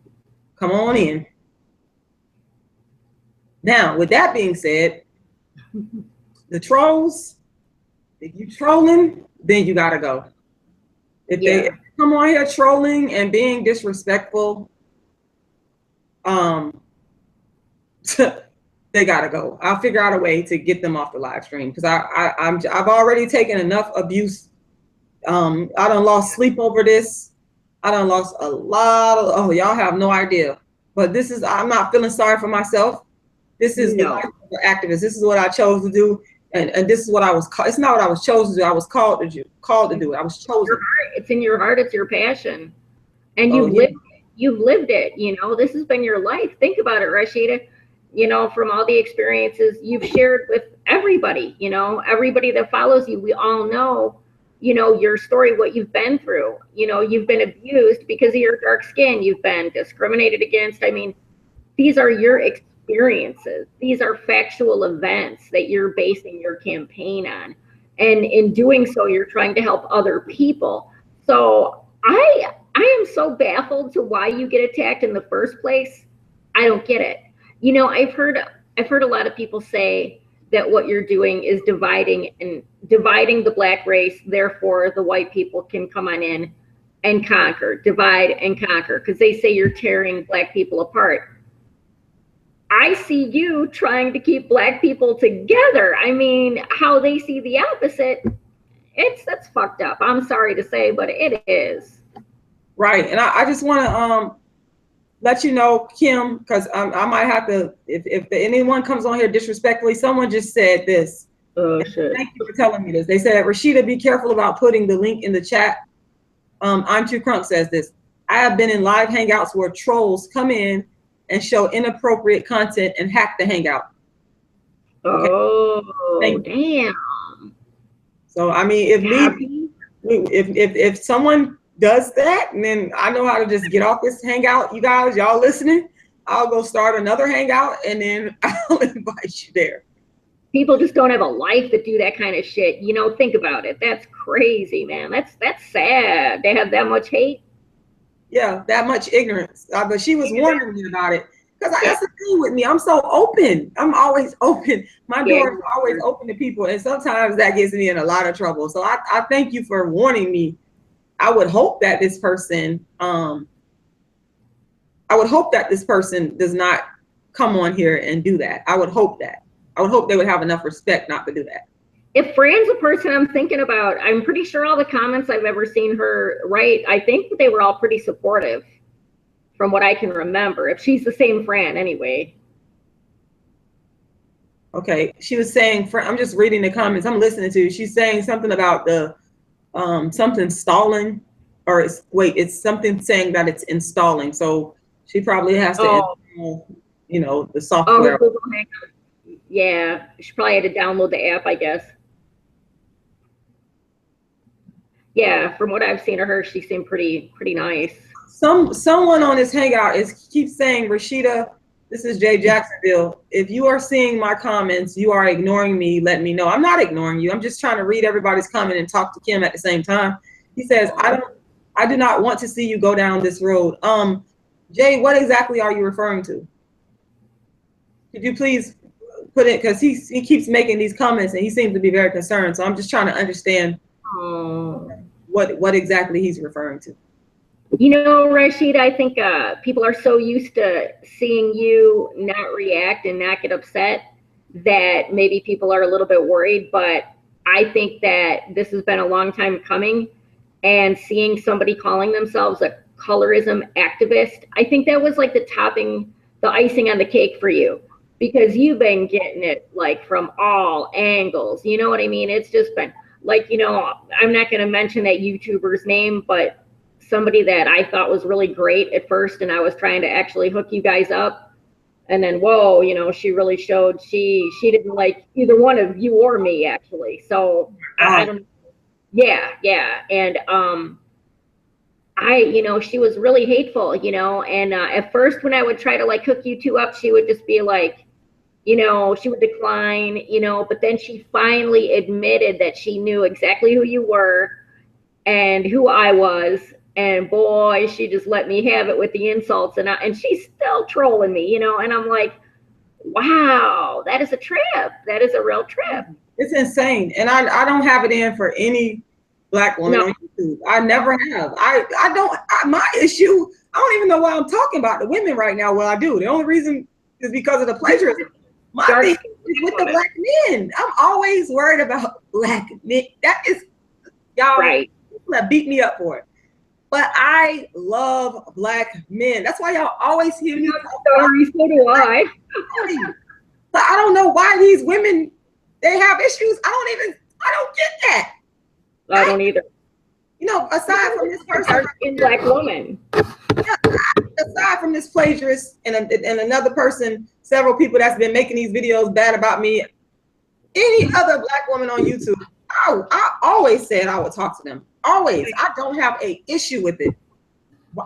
Come on in. Now, with that being said, the trolls, if you trolling, then you got to go. If they come on here trolling and being disrespectful, they gotta go. I'll figure out a way to get them off the live stream, because I've already taken enough abuse. I done lost sleep over this. I done lost a lot of, y'all have no idea. But this is, I'm not feeling sorry for myself. This is the life of an activist. This is what I chose to do. And this is what I was called. It's not what I was chosen to do. I was called to do it. I was chosen. It's in your heart. It's your passion. And you've lived it. You know, this has been your life. Think about it, Rashida. You know, from all the experiences you've shared with everybody, you know, everybody that follows you, we all know, you know, your story, what you've been through. You know, you've been abused because of your dark skin. You've been discriminated against. I mean, these are your experiences. These are factual events that you're basing your campaign on. And in doing so, you're trying to help other people. So I am so baffled to why you get attacked in the first place. I don't get it. You know, I've heard a lot of people say that what you're doing is dividing the Black race. Therefore, the white people can come on in and divide and conquer, because they say you're tearing Black people apart. I see you trying to keep Black people together. I mean, how they see the opposite, that's fucked up. I'm sorry to say, but it is. Right, and I just want to let you know, Kim, because I might have to, if anyone comes on here disrespectfully, someone just said this. Oh, shit. Thank you for telling me this. They said, Rashida, be careful about putting the link in the chat. I'm Too Crunk says this. I have been in live hangouts where trolls come in and show inappropriate content and hack the hangout. Okay? Oh, damn. So, I mean, if someone does that, and then I know how to just get off this hangout, you guys, y'all listening, I'll go start another hangout, and then I'll invite you there. People just don't have a life that do that kind of shit. You know, think about it. That's crazy, man. That's sad. They have that much hate. Yeah, that much ignorance. But she was warning me about it, because that's the thing with me. I'm so open. I'm always open. My door is always open to people, and sometimes that gets me in a lot of trouble. So I thank you for warning me. I would hope that this person, does not come on here and do that. I would hope that. I would hope they would have enough respect not to do that. If Fran's a person I'm thinking about, I'm pretty sure all the comments I've ever seen her write, I think they were all pretty supportive from what I can remember. If she's the same Fran anyway. Okay, she was saying, I'm just reading the comments I'm listening to. She's saying something about the something stalling, or it's something saying that it's installing. So she probably has to install, you know, the software. Yeah, she probably had to download the app, I guess. Yeah, from what I've seen of her, she seemed pretty nice. Someone on this hangout keeps saying, Rashida, This is Jay Jacksonville. If you are seeing my comments, you are ignoring me, let me know. I'm not ignoring you. I'm just trying to read everybody's comment and talk to Kim at the same time. He says, I do not want to see you go down this road. Jay, what exactly are you referring to? Could you please put it, because he keeps making these comments and he seems to be very concerned. So I'm just trying to understand what exactly he's referring to. You know, Rashida, I think people are so used to seeing you not react and not get upset that maybe people are a little bit worried. But I think that this has been a long time coming, and seeing somebody calling themselves a colorism activist, I think that was like the icing on the cake for you, because you've been getting it like from all angles. You know what I mean? It's just been like, you know, I'm not going to mention that YouTuber's name, but somebody that I thought was really great at first, and I was trying to actually hook you guys up, and then whoa, you know, she really showed she didn't like either one of you or me, actually. So I don't, yeah, and you know, she was really hateful, you know, and at first when I would try to like hook you two up, she would just be like, you know, she would decline, you know, but then she finally admitted that she knew exactly who you were and who I was. And boy, she just let me have it with the insults, and she's still trolling me, you know, and I'm like, wow, that is a trip. That is a real trip. It's insane. And I don't have it in for any Black woman on YouTube. I never have. My issue, I don't even know why I'm talking about the women right now. Well, I do. The only reason is because of the plagiarism. My thing is with the Black men. I'm always worried about Black men. That is, y'all, right. People that beat me up for it. But I love Black men. That's why y'all always hear me. Sorry, so do I. But I don't know why these women, they have issues. I don't get that. I don't either. You know, aside from this person, in Black woman. Aside from this plagiarist and another person, several people that's been making these videos bad about me, any other Black woman on YouTube, I always said I would talk to them. Always. I don't have an issue with it.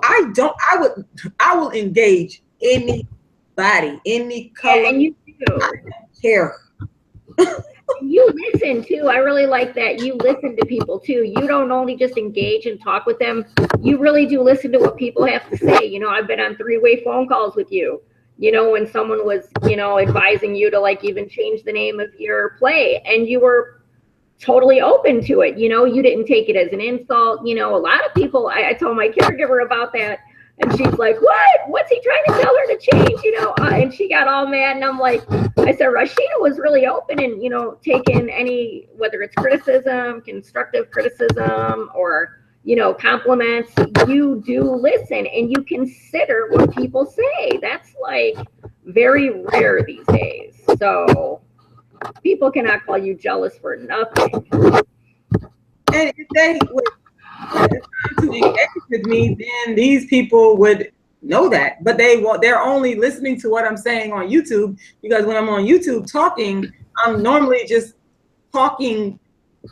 I will engage anybody, any color. Yeah, and you do. I don't care. You listen too. I really like that. You listen to people too. You don't only just engage and talk with them. You really do listen to what people have to say. You know, I've been on 3-way phone calls with you. You know, when someone was, you know, advising you to like even change the name of your play, and you were totally open to it. You know, you didn't take it as an insult. You know, a lot of people, I told my caregiver about that, and she's like, what's he trying to tell her to change, you know? And she got all mad, and I'm like, I said, Rashida was really open and, you know, taking any, whether it's criticism, constructive criticism, or, you know, compliments, you do listen and you consider what people say. That's like very rare these days. So people cannot call you jealous for nothing. And if they would to engage with me, then these people would know that. But they're only listening to what I'm saying on YouTube, because when I'm on YouTube talking, I'm normally just talking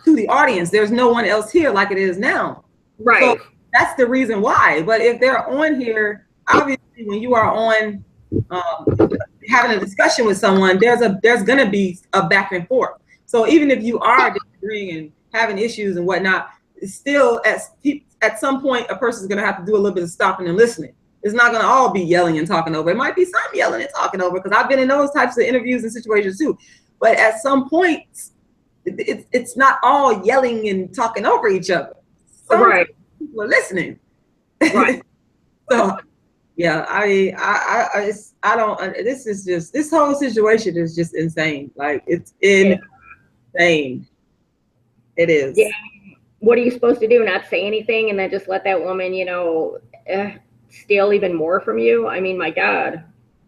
to the audience. There's no one else here like it is now. Right. So that's the reason why. But if they're on here, obviously when you are on having a discussion with someone, there's gonna be a back and forth. So even if you are disagreeing and having issues and whatnot, still at some point a person's gonna have to do a little bit of stopping and listening. It's not gonna all be yelling and talking over. It might be some yelling and talking over, because I've been in those types of interviews and situations too. But at some point, it's not all yelling and talking over each other. Some right. people are listening. Right. So yeah, I don't. This whole situation is just insane. Like, it's insane. It is. Yeah. What are you supposed to do? Not say anything and then just let that woman, you know, steal even more from you? I mean, my God.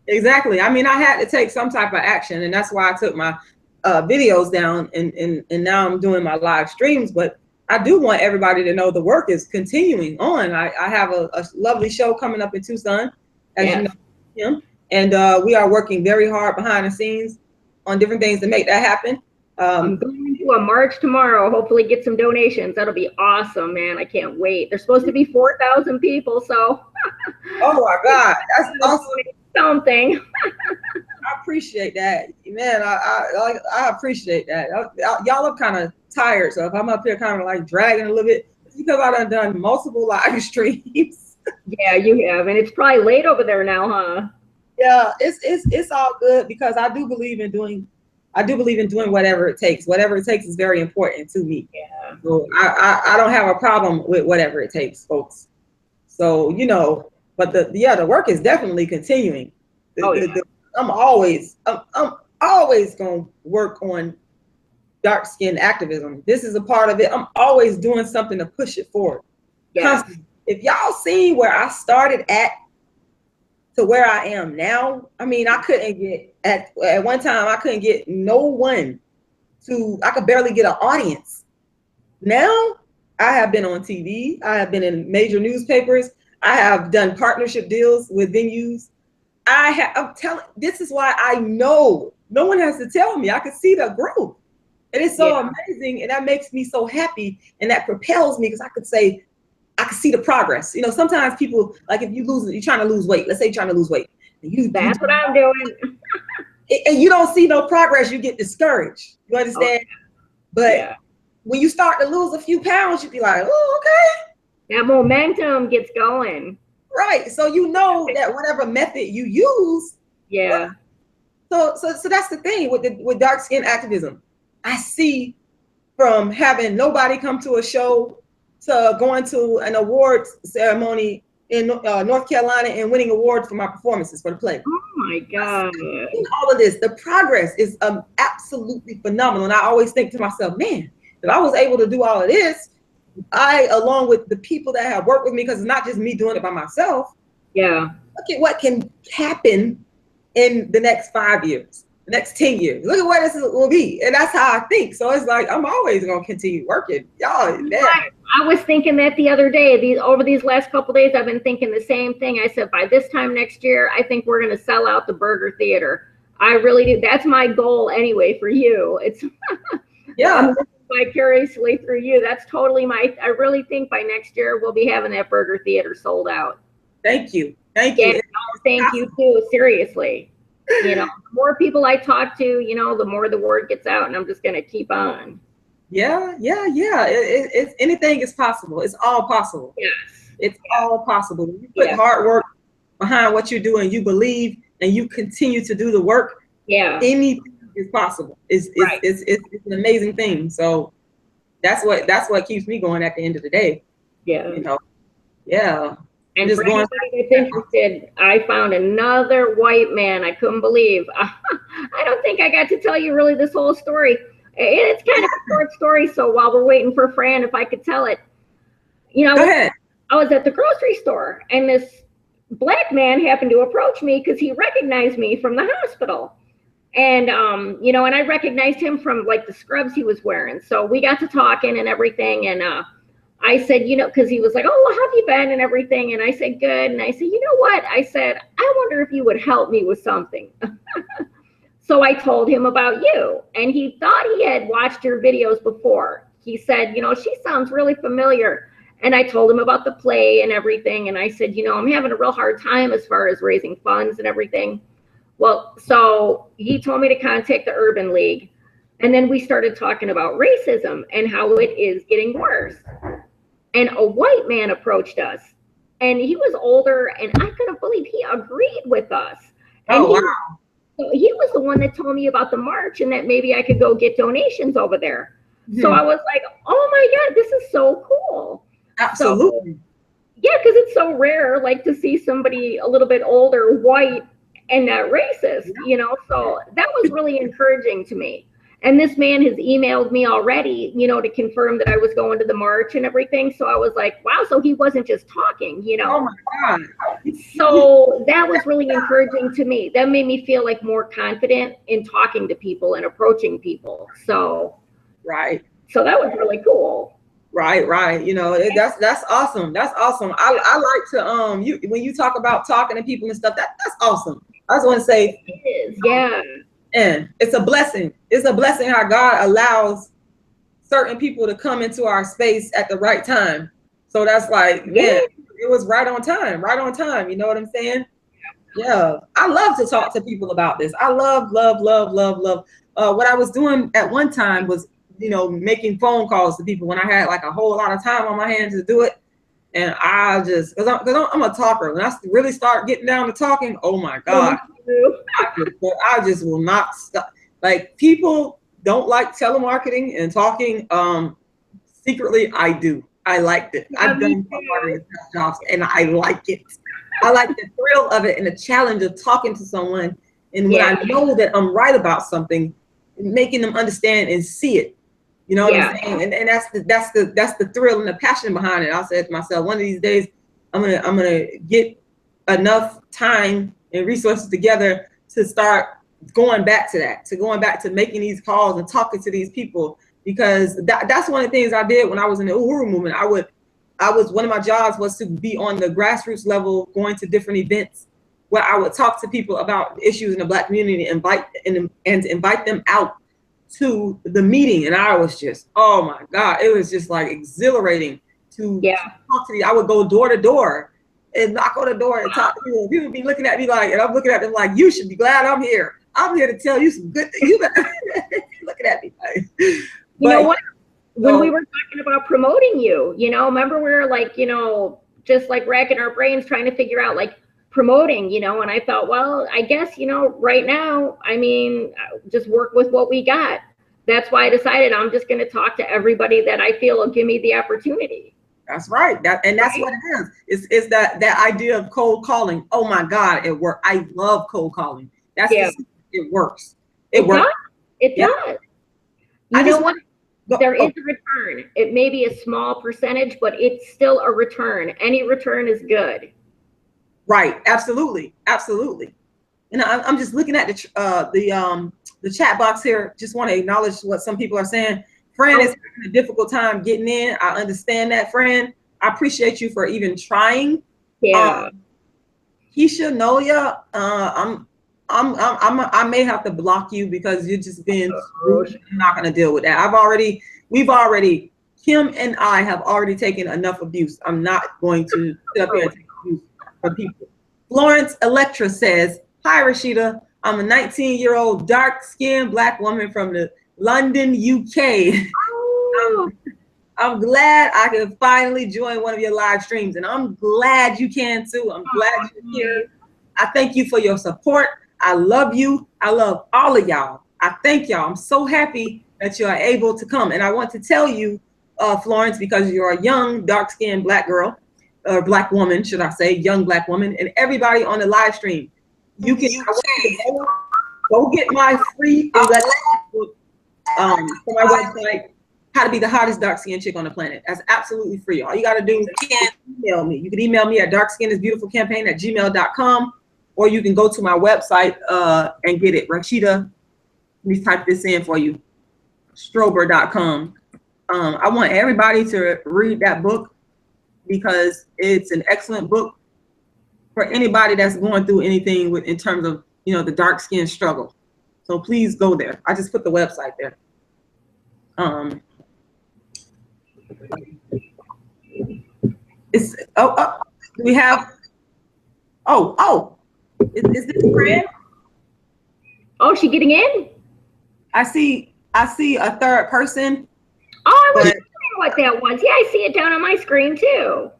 Exactly. I mean, I had to take some type of action, and that's why I took my videos down, and now I'm doing my live streams. But I do want everybody to know the work is continuing on. I have a lovely show coming up in Tucson, as you know, and we are working very hard behind the scenes on different things to make that happen. I'm going to a march tomorrow. Hopefully get some donations. That'll be awesome, man. I can't wait. There's supposed to be 4,000 people, so. Oh my God, that's awesome. something. I appreciate that, man. I appreciate that. Y'all look kind of tired, so if I'm up here kind of like dragging a little bit, it's because I done multiple live streams. Yeah, you have, and it's probably late over there now, huh? Yeah, it's all good because I do believe in doing whatever it takes. Whatever it takes is very important to me. Yeah. So I don't have a problem with whatever it takes, folks. So, you know, but the work is definitely continuing. I'm always going to work on dark skin activism. This is a part of it. I'm always doing something to push it forward. Yeah. If y'all see where I started at to where I am now, I mean, I couldn't get at one time, I couldn't get no one I could barely get an audience. Now I have been on TV. I have been in major newspapers. I have done partnership deals with venues. This is why I know no one has to tell me. I can see the growth. And it's so amazing. And that makes me so happy. And that propels me because I can see the progress. You know, sometimes people, like if you're trying to lose weight, let's say you're trying to lose weight. That's what I'm doing. And you don't see no progress, you get discouraged. You understand? But when you start to lose a few pounds, you be like, oh, okay. That momentum gets going. Right. So you know that whatever method you use. Yeah. So that's the thing with dark skin activism. I see from having nobody come to a show to going to an awards ceremony in North Carolina and winning awards for my performances for the play. Oh my God. All of this, the progress is absolutely phenomenal. And I always think to myself, man, if I was able to do all of this, along with the people that have worked with me, because it's not just me doing it by myself. Yeah. Look at what can happen in the next 5 years, the next 10 years. Look at what this will be. And that's how I think. So it's like, I'm always going to continue working. Y'all, I was thinking that the other day, over these last couple of days, I've been thinking the same thing. I said, by this time next year, I think we're going to sell out the Burger Theater. I really do. That's my goal anyway for you. It's I'm vicariously through you. That's totally I really think by next year we'll be having that Burger Theater sold out. Thank you. Thank you. Thank you too. Seriously. You know, the more people I talk to, you know, the more the word gets out, and I'm just going to keep on. Yeah. It's anything is possible. It's all possible. Yes. It's all possible. You put hard work behind what you're doing, you believe, and you continue to do the work. Yeah. Anything is possible. It's an amazing thing. So that's what keeps me going at the end of the day. Yeah. You know. Yeah. And for anybody that's interested, I found another white man. I couldn't believe. I don't think I got to tell you really this whole story. It's kind of a short story. So while we're waiting for Fran, if I could tell it, you know, I was at the grocery store and this black man happened to approach me because he recognized me from the hospital. And, you know, and I recognized him from like the scrubs he was wearing. So we got to talking and everything. And I said, you know, because he was like, oh, well, how have you been and everything? And I said, good. And I said, you know what? I said, I wonder if you would help me with something. So I told him about you. And he thought he had watched your videos before. He said, you know, she sounds really familiar. And I told him about the play and everything. And I said, you know, I'm having a real hard time as far as raising funds and everything. Well, so he told me to contact the Urban League. And then we started talking about racism and how it is getting worse. And a white man approached us. And he was older, and I couldn't believe he agreed with us. And he was the one that told me about the march and that maybe I could go get donations over there. So I was like, oh my God, this is so cool. Absolutely. So, yeah, because it's so rare, like to see somebody a little bit older, white, and not racist, you know, so that was really encouraging to me. And this man has emailed me already, you know, to confirm that I was going to the march and everything. So I was like, wow, so he wasn't just talking, you know. Oh my God. So that was really encouraging to me. That made me feel like more confident in talking to people and approaching people. So so that was really cool. Right. You know, that's awesome. That's awesome. I like to when you talk about talking to people and stuff, that's awesome. I just want to say it is, yeah. And it's a blessing. It's a blessing how God allows certain people to come into our space at the right time. So that's like, man, it was right on time. You know what I'm saying? Yeah, I love to talk to people about this. I love, love, love, love, love. What I was doing at one time was, making phone calls to people when I had like a whole lot of time on my hands to do it. And I just, I'm a talker. When I really start getting down to talking, oh my God, I just will not stop. Like, people don't like telemarketing and talking. Secretly, I do. I liked it. I've done telemarketing jobs and I like it. I like the thrill of it and the challenge of talking to someone. And when I know that I'm right about something, making them understand and see it. You know what I'm saying? And that's the thrill and the passion behind it. I said to myself, one of these days, I'm gonna get enough time and resources together to start going back to making these calls and talking to these people, because that's one of the things I did when I was in the Uhuru movement. One of my jobs was to be on the grassroots level, going to different events where I would talk to people about issues in the Black community, and invite them out to the meeting. And I was just, oh my God, it was just like exhilarating to talk to you. I would go door to door and knock on the door and talk to people. People would be looking at me like, and I'm looking at them like, you should be glad I'm here. I'm here to tell you some good things. You better looking at me like, you know what? When we were talking about promoting you, remember we were like, just like racking our brains trying to figure out like promoting, and I thought, well, I guess, right now, I mean, just work with what we got. That's why I decided I'm just going to talk to everybody that I feel will give me the opportunity. That's right. That's what it is. It's that idea of cold calling. Oh my God, it worked. I love cold calling. It works. It works. It does. You know what? There is a return. It may be a small percentage, but it's still a return. Any return is good. Right. Absolutely. Absolutely. And I'm just looking at the chat box here. Just want to acknowledge what some people are saying. Fran is having a difficult time getting in. I understand that, Fran. I appreciate you for even trying. Yeah. Keisha, Noya, I may have to block you because you're just being rude. I'm not going to deal with that. Kim and I have already taken enough abuse. I'm not going to sit up here and take abuse from people. Florence Electra says, hi, Rashida. I'm a 19-year-old dark-skinned Black woman from the London, UK. I'm glad I can finally join one of your live streams, and I'm glad you can too. I'm glad you're here. I thank you for your support. I love you. I love all of y'all. I thank y'all. I'm so happy that you are able to come. And I want to tell you, Florence, because you're a young, dark-skinned Black girl, or Black woman, should I say, young Black woman, and everybody on the live stream, you can go get my free book from my website, How to Be the Hottest Dark-Skinned Chick on the Planet. That's absolutely free. All you got to do is email me. You can email me at darkskinnisbeautifulcampaign@gmail.com, or you can go to my website and get it. Rashida, let me type this in for you. Strober.com. I want everybody to read that book because it's an excellent book for anybody that's going through anything in terms of, the dark skin struggle. So please go there. I just put the website there. Do we have? Is this Fran? Oh, she getting in? I see a third person. Oh, I was wondering what that was. Yeah, I see it down on my screen too.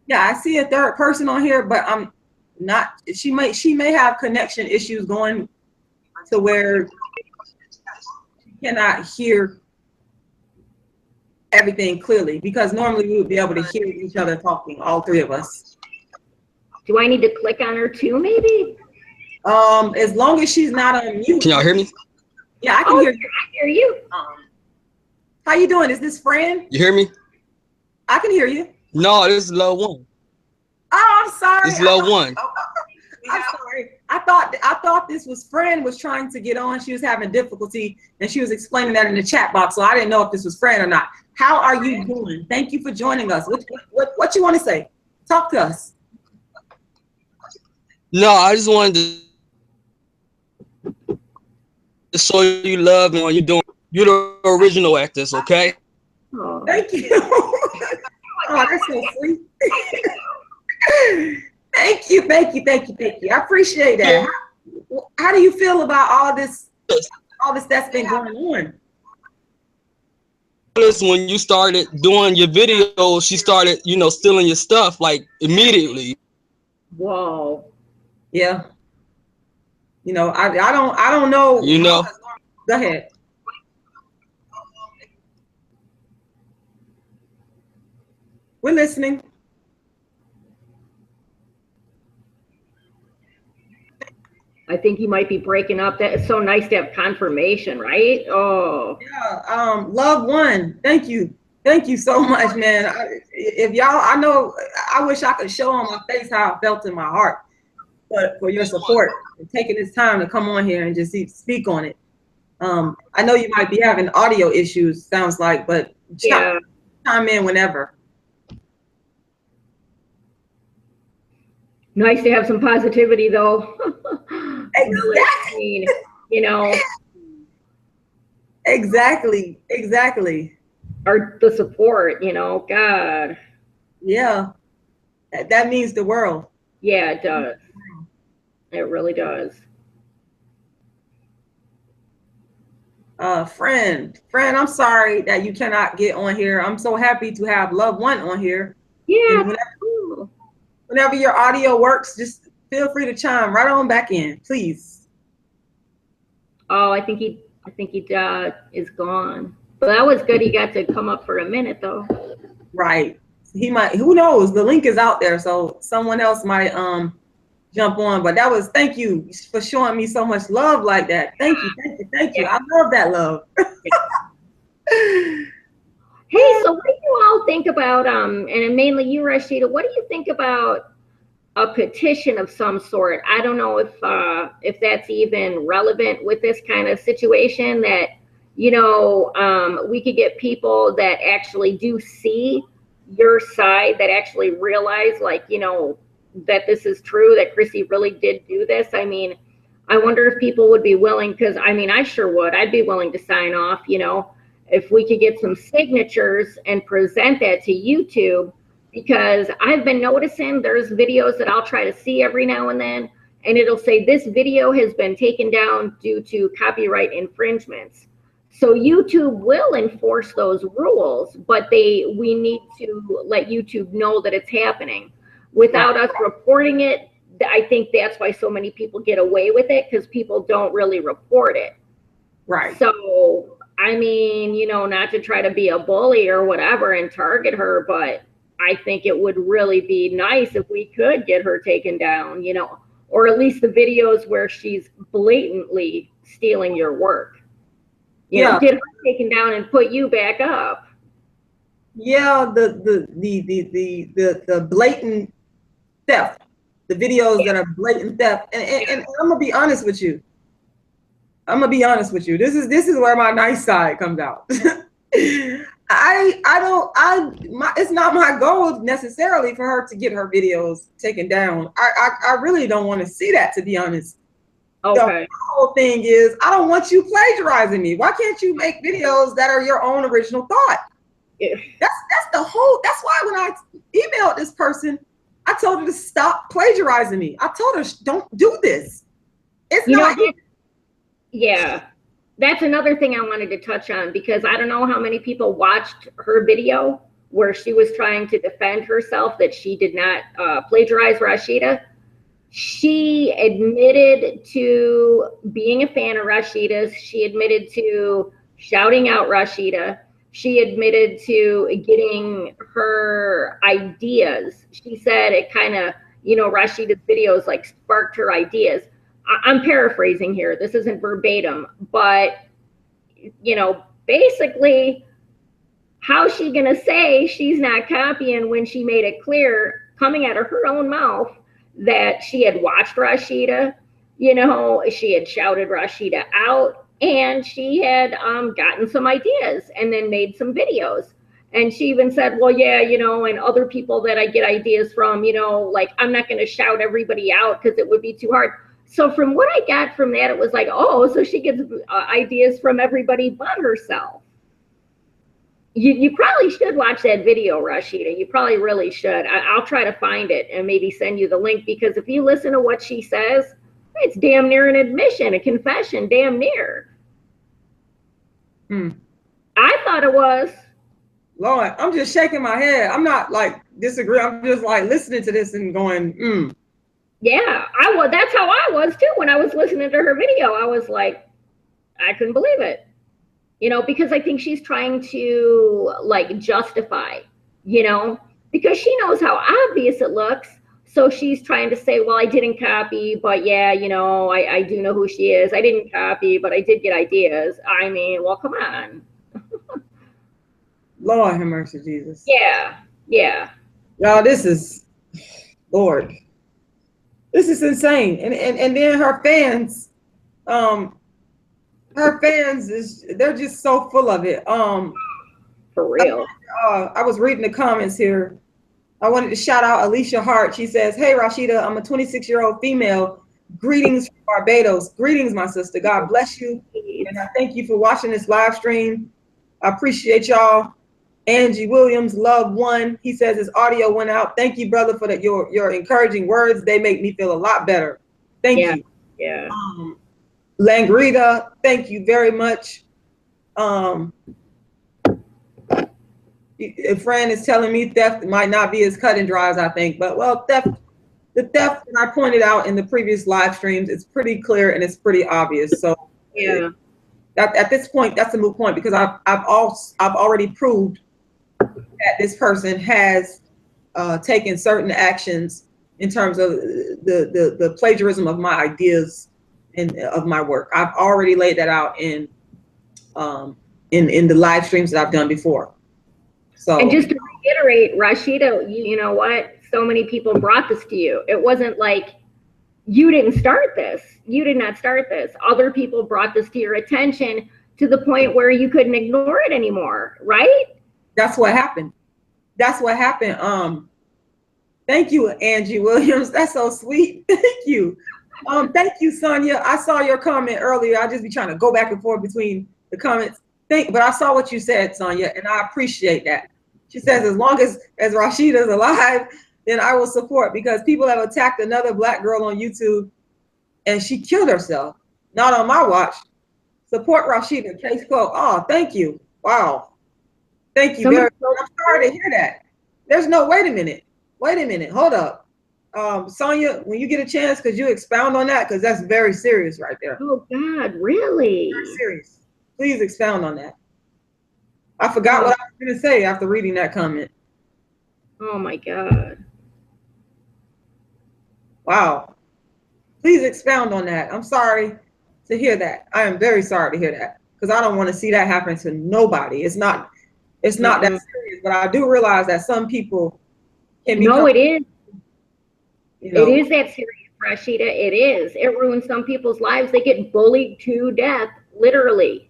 Yeah, I see a third person on here, but I'm not. She may have connection issues going to where she cannot hear everything clearly, because normally we would be able to hear each other talking, all three of us. Do I need to click on her too, maybe? As long as she's not on mute. Can y'all hear me? Yeah, I can hear you. I hear you. How you doing? Is this Fran? You hear me? I can hear you. No, this is low one. Oh, I'm sorry. This is low one. I'm sorry. I thought this was Fran was trying to get on. She was having difficulty, and she was explaining that in the chat box. So I didn't know if this was Fran or not. How are you doing? Thank you for joining us. What you want to say? Talk to us. No, I just wanted to show you love and what you're doing. You're the original actress, okay? Oh, thank you. Oh, that's so sweet. Thank you, thank you, thank you, thank you. I appreciate that. How do you feel about all this that's been going on? When you started doing your videos, she started, stealing your stuff like immediately. Whoa. Yeah. I don't know. Go ahead. We're listening. I think you might be breaking up. That is so nice to have confirmation, right? Oh. Yeah. Loved one. Thank you. Thank you so much, man. I know, I wish I could show on my face how I felt in my heart, but for your support and taking this time to come on here and just speak on it. I know you might be having audio issues, sounds like, but Yeah. chime in whenever. Nice to have some positivity, though. Exactly. Exactly. Or the support, God. Yeah. That means the world. Yeah, it does. It really does. Friend, I'm sorry that you cannot get on here. I'm so happy to have Loved One on here. Yeah. Whenever your audio works, just feel free to chime right on back in, please. Oh, I think he is gone. But that was good. He got to come up for a minute, though. Right. He might. Who knows? The link is out there, so someone else might jump on. But thank you for showing me so much love like that. Thank you. I love that love. Hey, so what do you all think about and mainly you, Rashida, what do you think about a petition of some sort? I don't know if that's even relevant with this kind of situation, that we could get people that actually do see your side, that actually realize, like, that this is true, that Chrissy really did do this. I mean, I wonder if people would be willing, because I mean, I sure would. I'd be willing to sign off, if we could get some signatures and present that to YouTube, because I've been noticing there's videos that I'll try to see every now and then, and it'll say this video has been taken down due to copyright infringements. So YouTube will enforce those rules, but we need to let YouTube know that it's happening. Without us reporting it, I think that's why so many people get away with it, because people don't really report it. Right. So, I mean, not to try to be a bully or whatever and target her, but I think it would really be nice if we could get her taken down, or at least the videos where she's blatantly stealing your work. Get her taken down and put you back up. Yeah, the blatant theft, the videos that are blatant theft, and I'm gonna be honest with you. This is where my nice side comes out. It's not my goal necessarily for her to get her videos taken down. I really don't want to see that, to be honest. Okay. The whole thing is, I don't want you plagiarizing me. Why can't you make videos that are your own original thought? Yeah. That's why when I emailed this person, I told her to stop plagiarizing me. I told her, don't do this. It's not. Yeah. That's another thing I wanted to touch on, because I don't know how many people watched her video where she was trying to defend herself that she did not plagiarize Rashida. She admitted to being a fan of Rashida's. She admitted to shouting out Rashida. She admitted to getting her ideas. She said it kind of, Rashida's videos like sparked her ideas. I'm paraphrasing here. This isn't verbatim, but, basically, how's she going to say she's not copying when she made it clear, coming out of her own mouth, that she had watched Rashida, she had shouted Rashida out, and she had gotten some ideas and then made some videos. And she even said, well, yeah, and other people that I get ideas from, like, I'm not going to shout everybody out because it would be too hard. So from what I got from that, it was like, oh, so she gets ideas from everybody but herself. You probably should watch that video, Rashida. You probably really should. I'll try to find it and maybe send you the link, because if you listen to what she says, it's damn near an admission, a confession, damn near. I thought it was. Lord, I'm just shaking my head. I'm not like disagreeing. I'm just like listening to this and going, Yeah, I was. That's how I was too when I was listening to her video. I was like, I couldn't believe it. You know, because I think she's trying to like justify, you know, because she knows how obvious it looks. So she's trying to say, well, I didn't copy, but yeah, you know, I do know who she is. I didn't copy, but I did get ideas. I mean, well, come on. Lord have mercy, Jesus. Yeah, yeah. Y'all, this is, Lord, this is insane. And then her fans, they're just so full of it. For real. I was reading the comments here. I wanted to shout out Alicia Hart. She says, hey, Rashida, I'm a 26-year-old female. Greetings from Barbados. Greetings, my sister. God bless you. And I thank you for watching this live stream. I appreciate y'all. Angie Williams, love one. He says his audio went out. Thank you, brother, for your encouraging words. They make me feel a lot better. Thank you. Yeah. Langrita, thank you very much. A friend is telling me theft might not be as cut and dry as I think, but well, the theft that I pointed out in the previous live streams, it's pretty clear and it's pretty obvious. So yeah, at this point, that's a moot point, because I've already proved that this person has taken certain actions in terms of the plagiarism of my ideas and of my work. I've already laid that out in the live streams that I've done before. So, and just to reiterate, Rashida, you know what? So many people brought this to you. It wasn't like you didn't start this. You did not start this. Other people brought this to your attention to the point where you couldn't ignore it anymore, right? That's what happened. That's what happened. Thank you, Angie Williams. That's so sweet. Thank you. Thank you, Sonia. I saw your comment earlier. I just be trying to go back and forth between the comments. But I saw what you said, Sonia, and I appreciate that. She says, as long as Rashida is alive, then I will support, because people have attacked another Black girl on YouTube and she killed herself. Not on my watch. Support Rashida. Case closed. Oh, thank you. Wow. Thank you very much. I'm sorry to hear that. There's no, wait a minute. Hold up. Sonia, when you get a chance, could you expound on that? Because that's very serious right there. Oh God, really? Very serious. Please expound on that. I forgot what I was going to say after reading that comment. Oh my God. Wow. Please expound on that. I'm sorry to hear that. I am very sorry to hear that, because I don't want to see that happen to nobody. It's not that serious, but I do realize that some people can be. No, it is. You know, it is that serious, Rashida. It is. It ruins some people's lives. They get bullied to death, literally.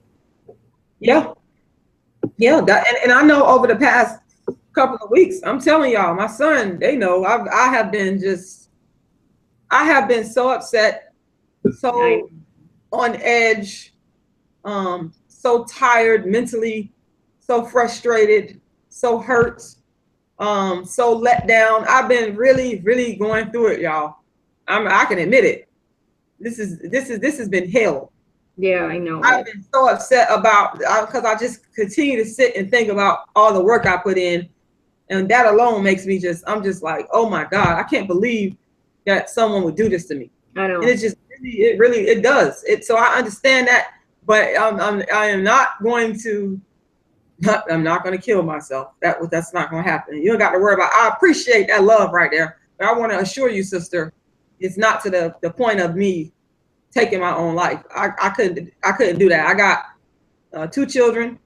Yeah. Yeah. And I know over the past couple of weeks, I'm telling y'all, my son, they know I have been so upset, so on edge, so tired mentally, so frustrated, so hurt, so let down. I've been really, really going through it, y'all. I can admit it. This has been hell. Yeah, I know. I've been so upset because I just continue to sit and think about all the work I put in, and that alone makes me I'm just like, oh my God, I can't believe that someone would do this to me. I know. And it's just it does. So I understand that, but I am not going to. I'm not going to kill myself. That's not going to happen. You don't got to worry about. I appreciate that love right there, but I want to assure you, sister, it's not to the point of me taking my own life. I couldn't do that. I got 2 children.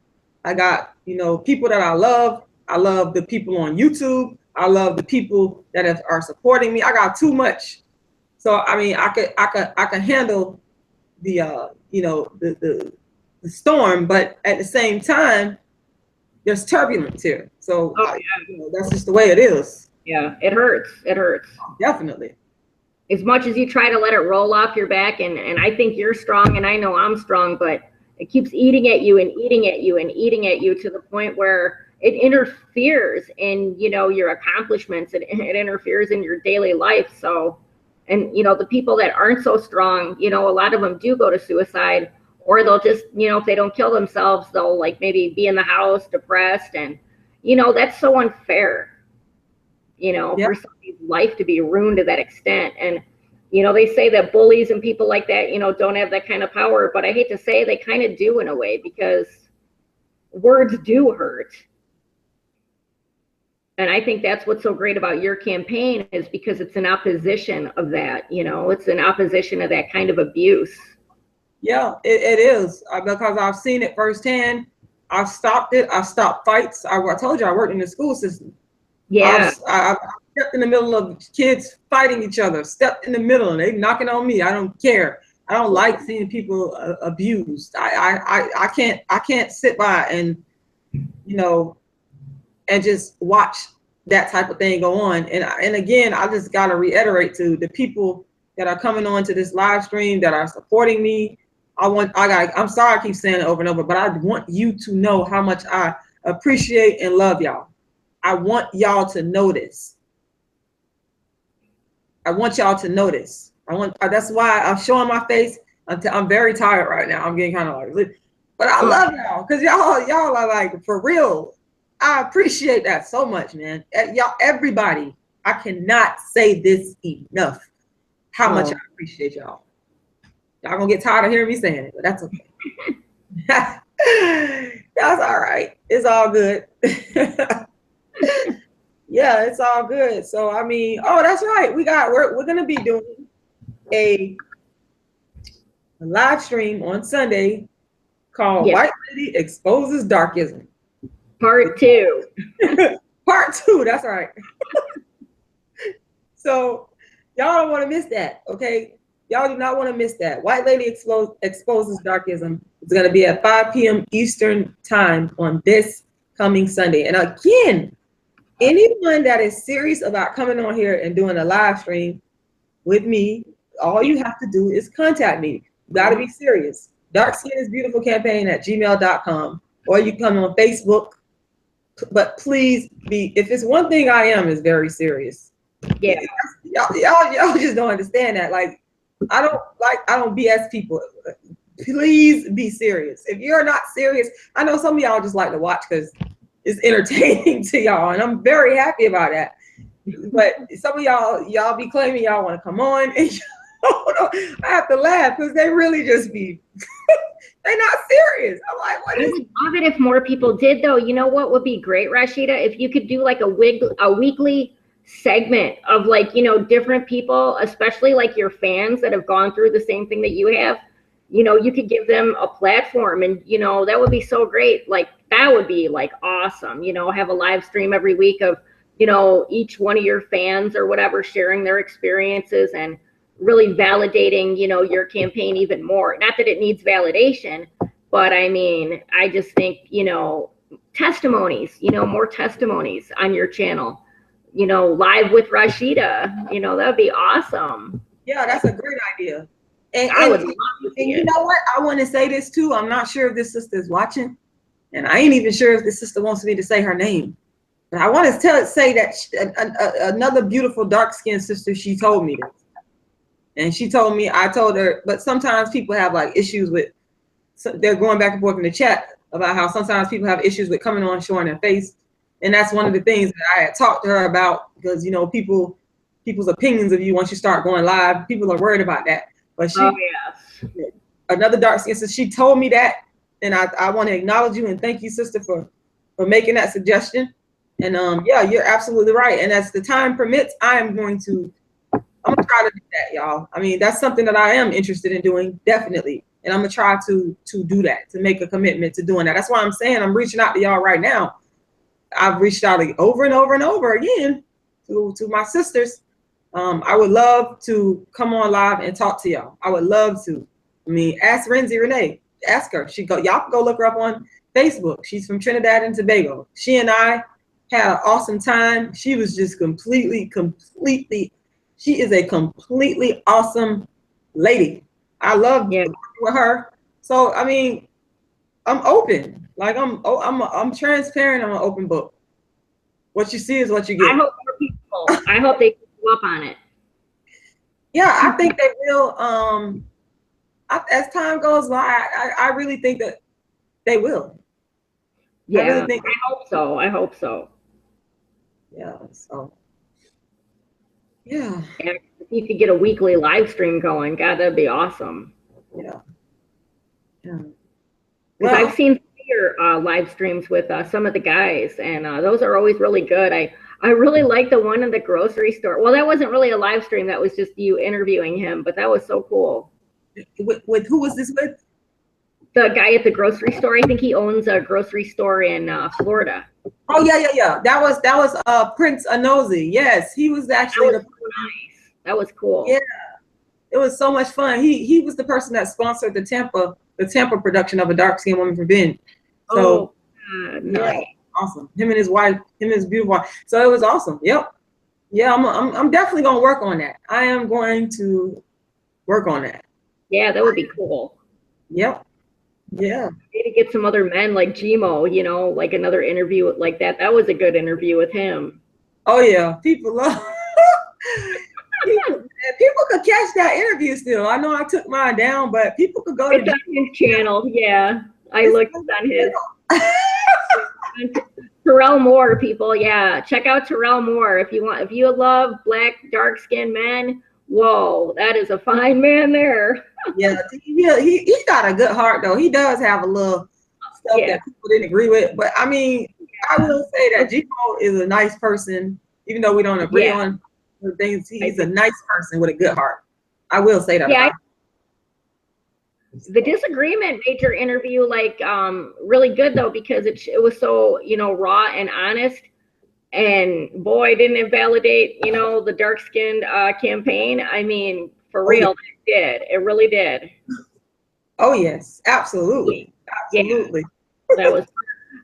I got people that I love. I love the people on YouTube. I love the people that are supporting me. I got too much. So I mean, I could handle the the storm, but at the same time, there's turbulence here. So that's just the way it is. Yeah, it hurts. It hurts. Definitely. As much as you try to let it roll off your back, and I think you're strong, and I know I'm strong, but It keeps eating at you and eating at you and eating at you to the point where it interferes in, you know, your accomplishments, and it interferes in your daily life. So, and, you know, the people that aren't so strong, you know, a lot of them do go to suicide, or they'll just, you know, if they don't kill themselves, they'll like maybe be in the house depressed. And, you know, that's so unfair, you know, Yep. for somebody's life to be ruined to that extent. And, you know, they say that bullies and people like that, you know, don't have that kind of power, but I hate to say they kind of do in a way, because words do hurt. And I think that's what's so great about your campaign, is because it's an opposition of that, you know, it's an opposition of that kind of abuse. Yeah, it is, because I've seen it firsthand. I've stopped it. I've stopped fights. I told you I worked in the school system. Yeah. I've stepped in the middle of kids fighting each other, stepped in the middle, and they knocking on me. I don't care. I don't like seeing people abused. I can't sit by and, you know, and just watch that type of thing go on. And again, I just got to reiterate to the people that are coming on to this live stream that are supporting me. I'm sorry I keep saying it over and over, but I want you to know how much I appreciate and love y'all. I want y'all to know this. I want y'all to know this. That's why I'm showing my face. I'm very tired right now. I'm getting kind of like, but I love y'all, because y'all are like, for real. I appreciate that so much, man. Y'all, everybody, I cannot say this enough, how much I appreciate y'all. Y'all gonna get tired of hearing me saying it, but that's okay. That's all right. It's all good. Yeah, it's all good. So I mean, oh, that's right. We're gonna be doing a live stream on Sunday called White Lady Exposes Darkism. Part 2. Part 2, that's right. So y'all don't want to miss that, okay? Y'all do not want to miss that. White Lady Exposes Darkism is going to be at 5 p.m. Eastern time on this coming Sunday. And again, anyone that is serious about coming on here and doing a live stream with me, all you have to do is contact me. You got to be serious. Dark Skin is Beautiful campaign at gmail.com, or you come on Facebook. But please be, if it's one thing I am, is very serious. Yeah. Y'all just don't understand that. Like, I don't BS people. Please be serious. If you're not serious, I know some of y'all just like to watch because it's entertaining to y'all, and I'm very happy about that. But some of y'all be claiming y'all want to come on, and I have to laugh because they really just be they're not serious. I'm like, what is? I would love it if more people did, though. You know what would be great, Rashida? If you could do like a weekly segment of, like, you know, different people, especially like your fans that have gone through the same thing that you have. You know, you could give them a platform, and, you know, that would be so great. Like, that would be like awesome. You know, have a live stream every week of, you know, each one of your fans or whatever sharing their experiences and really validating, you know, your campaign even more. Not that it needs validation, but I mean, I just think, you know, testimonies, you know, more testimonies on your channel, you know, live with Rashida, you know, that would be awesome. Yeah, that's a great idea. And I would love to see you know what? I want to say this too. I'm not sure if this sister is watching, and I ain't even sure if this sister wants me to say her name. But I want to say that another beautiful dark-skinned sister, she told me this. And she told me, I told her, but sometimes people have like issues with, they're going back and forth in the chat about how sometimes people have issues with coming on showing their face. And that's one of the things that I had talked to her about, because, you know, people's opinions of you once you start going live, people are worried about that. But she, another dark skin sister, she told me that. And I want to acknowledge you and thank you, sister, for making that suggestion. And yeah, you're absolutely right. And as the time permits, I'm gonna try to do that, y'all. I mean, that's something that I am interested in doing, definitely. And I'm gonna try to do that, to make a commitment to doing that. That's why I'm saying I'm reaching out to y'all right now. I've reached out over and over and over again to my sisters. I would love to come on live and talk to y'all. I would love to. I mean, ask Renzi Renee. Ask her. Y'all can go look her up on Facebook. She's from Trinidad and Tobago. She and I had an awesome time. She was just completely. She is a completely awesome lady. I love working with her. So I mean, I'm open. Like I'm transparent. I'm an open book. What you see is what you get. I hope more people. I hope they pick you up on it. Yeah, I think they will. As time goes by, I really think that they will. Yeah, I really think. I hope so. I hope so. Yeah. So. Yeah. And if you could get a weekly live stream going, God, that'd be awesome. Yeah. Yeah. Because I've seen your live streams with some of the guys, and those are always really good. I really like the one in the grocery store. Well, that wasn't really a live stream. That was just you interviewing him, but that was so cool. With who was this with? The guy at the grocery store. I think he owns a grocery store in Florida. Oh yeah. That was Prince Anozi. Yes, he was actually nice. That was cool. Yeah, it was so much fun. He was the person that sponsored the Tampa production of A Dark Skinned Woman Forbidden. So nice. Yeah, awesome. Him and his wife, him and his beautiful wife. So it was awesome. Yep. Yeah, I'm definitely gonna work on that. I am going to work on that. Yeah, that would be cool. Yep. Yeah. Maybe get some other men like Gmo, you know, like another interview like that. That was a good interview with him. Oh yeah, people love people could catch that interview still. I know I took mine down, but people could go to his channel. Yeah, I looked on his. Terrell Moore, people, yeah, check out Terrell Moore if you want. If you love black, dark-skinned men, whoa, that is a fine man there. Yeah, he got a good heart though. He does have a little stuff that people didn't agree with, but I mean, I will say that Gmo is a nice person, even though we don't agree on the things. He's a nice person with a good heart. I will say that. Yeah. The disagreement made your interview like really good though, because it was so, you know, raw and honest. And boy, didn't it validate, you know, the dark-skinned campaign. I mean, for real, it did. It really did. Oh yes, absolutely, absolutely. Yeah. That was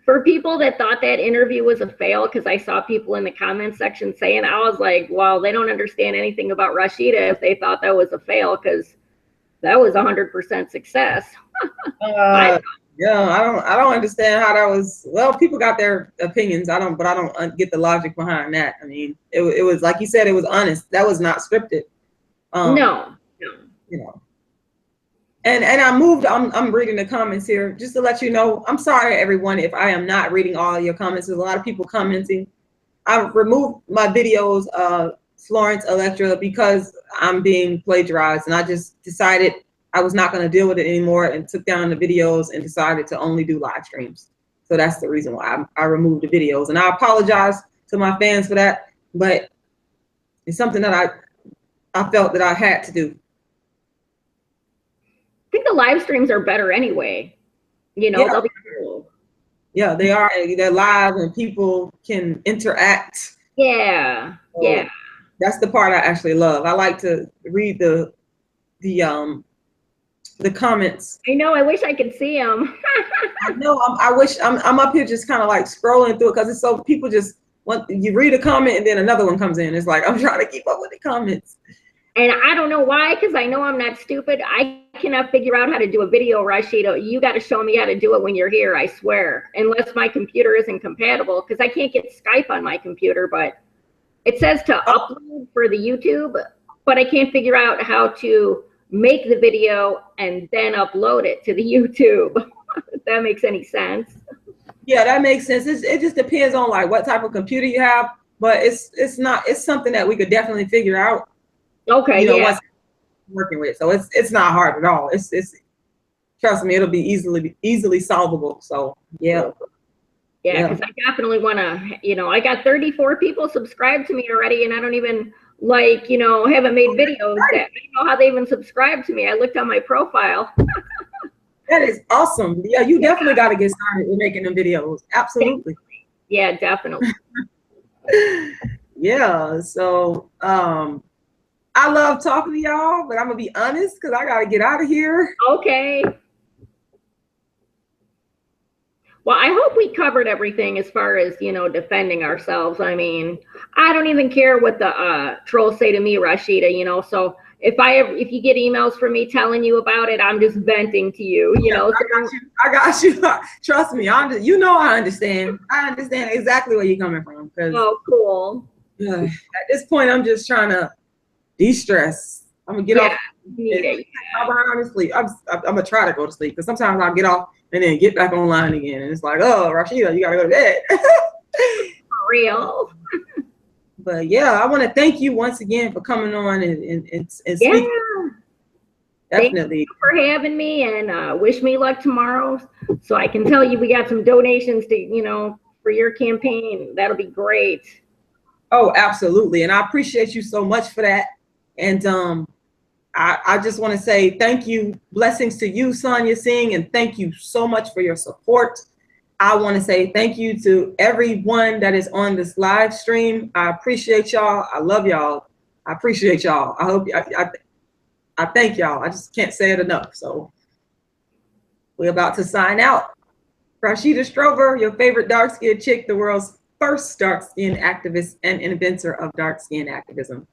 for people that thought that interview was a fail, because I saw people in the comment section saying, I was like, well, they don't understand anything about Rashida if they thought that was a fail, because that was 100% success. Yeah, I don't understand how that was. Well, people got their opinions. I don't get the logic behind that. I mean, it was like you said, it was honest. That was not scripted. No. You know. And I moved. I'm reading the comments here just to let you know. I'm sorry, everyone, if I am not reading all your comments. There's a lot of people commenting. I've removed my videos, Florence Electra, because I'm being plagiarized, and I just decided I was not going to deal with it anymore and took down the videos and decided to only do live streams. So that's the reason why I removed the videos. And I apologize to my fans for that, but it's something that I felt that I had to do. I think the live streams are better anyway. You know, they'll be cool. Yeah, they are. They're live and people can interact. Yeah, so that's the part I actually love. I like to read the comments. I know. I wish I could see them. I know. I wish I'm up here just kind of like scrolling through it, because it's so people just want, you read a comment and then another one comes in. It's like I'm trying to keep up with the comments. And I don't know why, because I know I'm not stupid. I cannot figure out how to do a video, Rashida. You got to show me how to do it when you're here, I swear. Unless my computer isn't compatible, because I can't get Skype on my computer, but it says to upload for the YouTube, but I can't figure out how to make the video and then upload it to the YouTube. If that makes any sense. Yeah, that makes sense. It just depends on like what type of computer you have, but it's something that we could definitely figure out. Okay, you know, what's working with. So it's not hard at all. It's trust me, it'll be easily solvable. So yeah. Yeah, because I definitely want to, you know, I got 34 people subscribed to me already, and I don't even like, you know, haven't made videos that I don't know how they even subscribe to me. I looked on my profile. That is awesome. Yeah, you definitely got to get started with making them videos. Absolutely. Yeah, definitely. Yeah, so I love talking to y'all, but I'm gonna be honest because I gotta get out of here. Okay. Well, I hope we covered everything as far as, you know, defending ourselves. I mean, I don't even care what the trolls say to me, Rashida, you know, so if you get emails from me telling you about it, I'm just venting to you, you know. I got you. Trust me. You know, I understand. I understand exactly where you're coming from. Oh, cool. At this point, I'm just trying to de-stress. I'm gonna get off. Need it. I'm behind to sleep. I'm gonna try to go to sleep because sometimes I'll get off and then get back online again, and it's like, oh, Rashida, you gotta go to bed. For real. But yeah, I want to thank you once again for coming on and speaking. Definitely. Thank you for having me, and wish me luck tomorrow, so I can tell you we got some donations to, you know, for your campaign. That'll be great. Oh, absolutely. And I appreciate you so much for that. And I just want to say thank you. Blessings to you, Sonia Singh, and thank you so much for your support. I want to say thank you to everyone that is on this live stream. I appreciate y'all. I love y'all. I appreciate y'all. I hope I thank y'all. I just can't say it enough. So we're about to sign out. Rashida Strober, your favorite dark-skinned chick, the world's first dark-skinned activist and inventor of dark-skinned activism.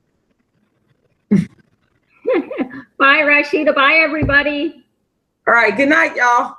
Bye, Rashida. Bye, everybody. All right. Good night, y'all.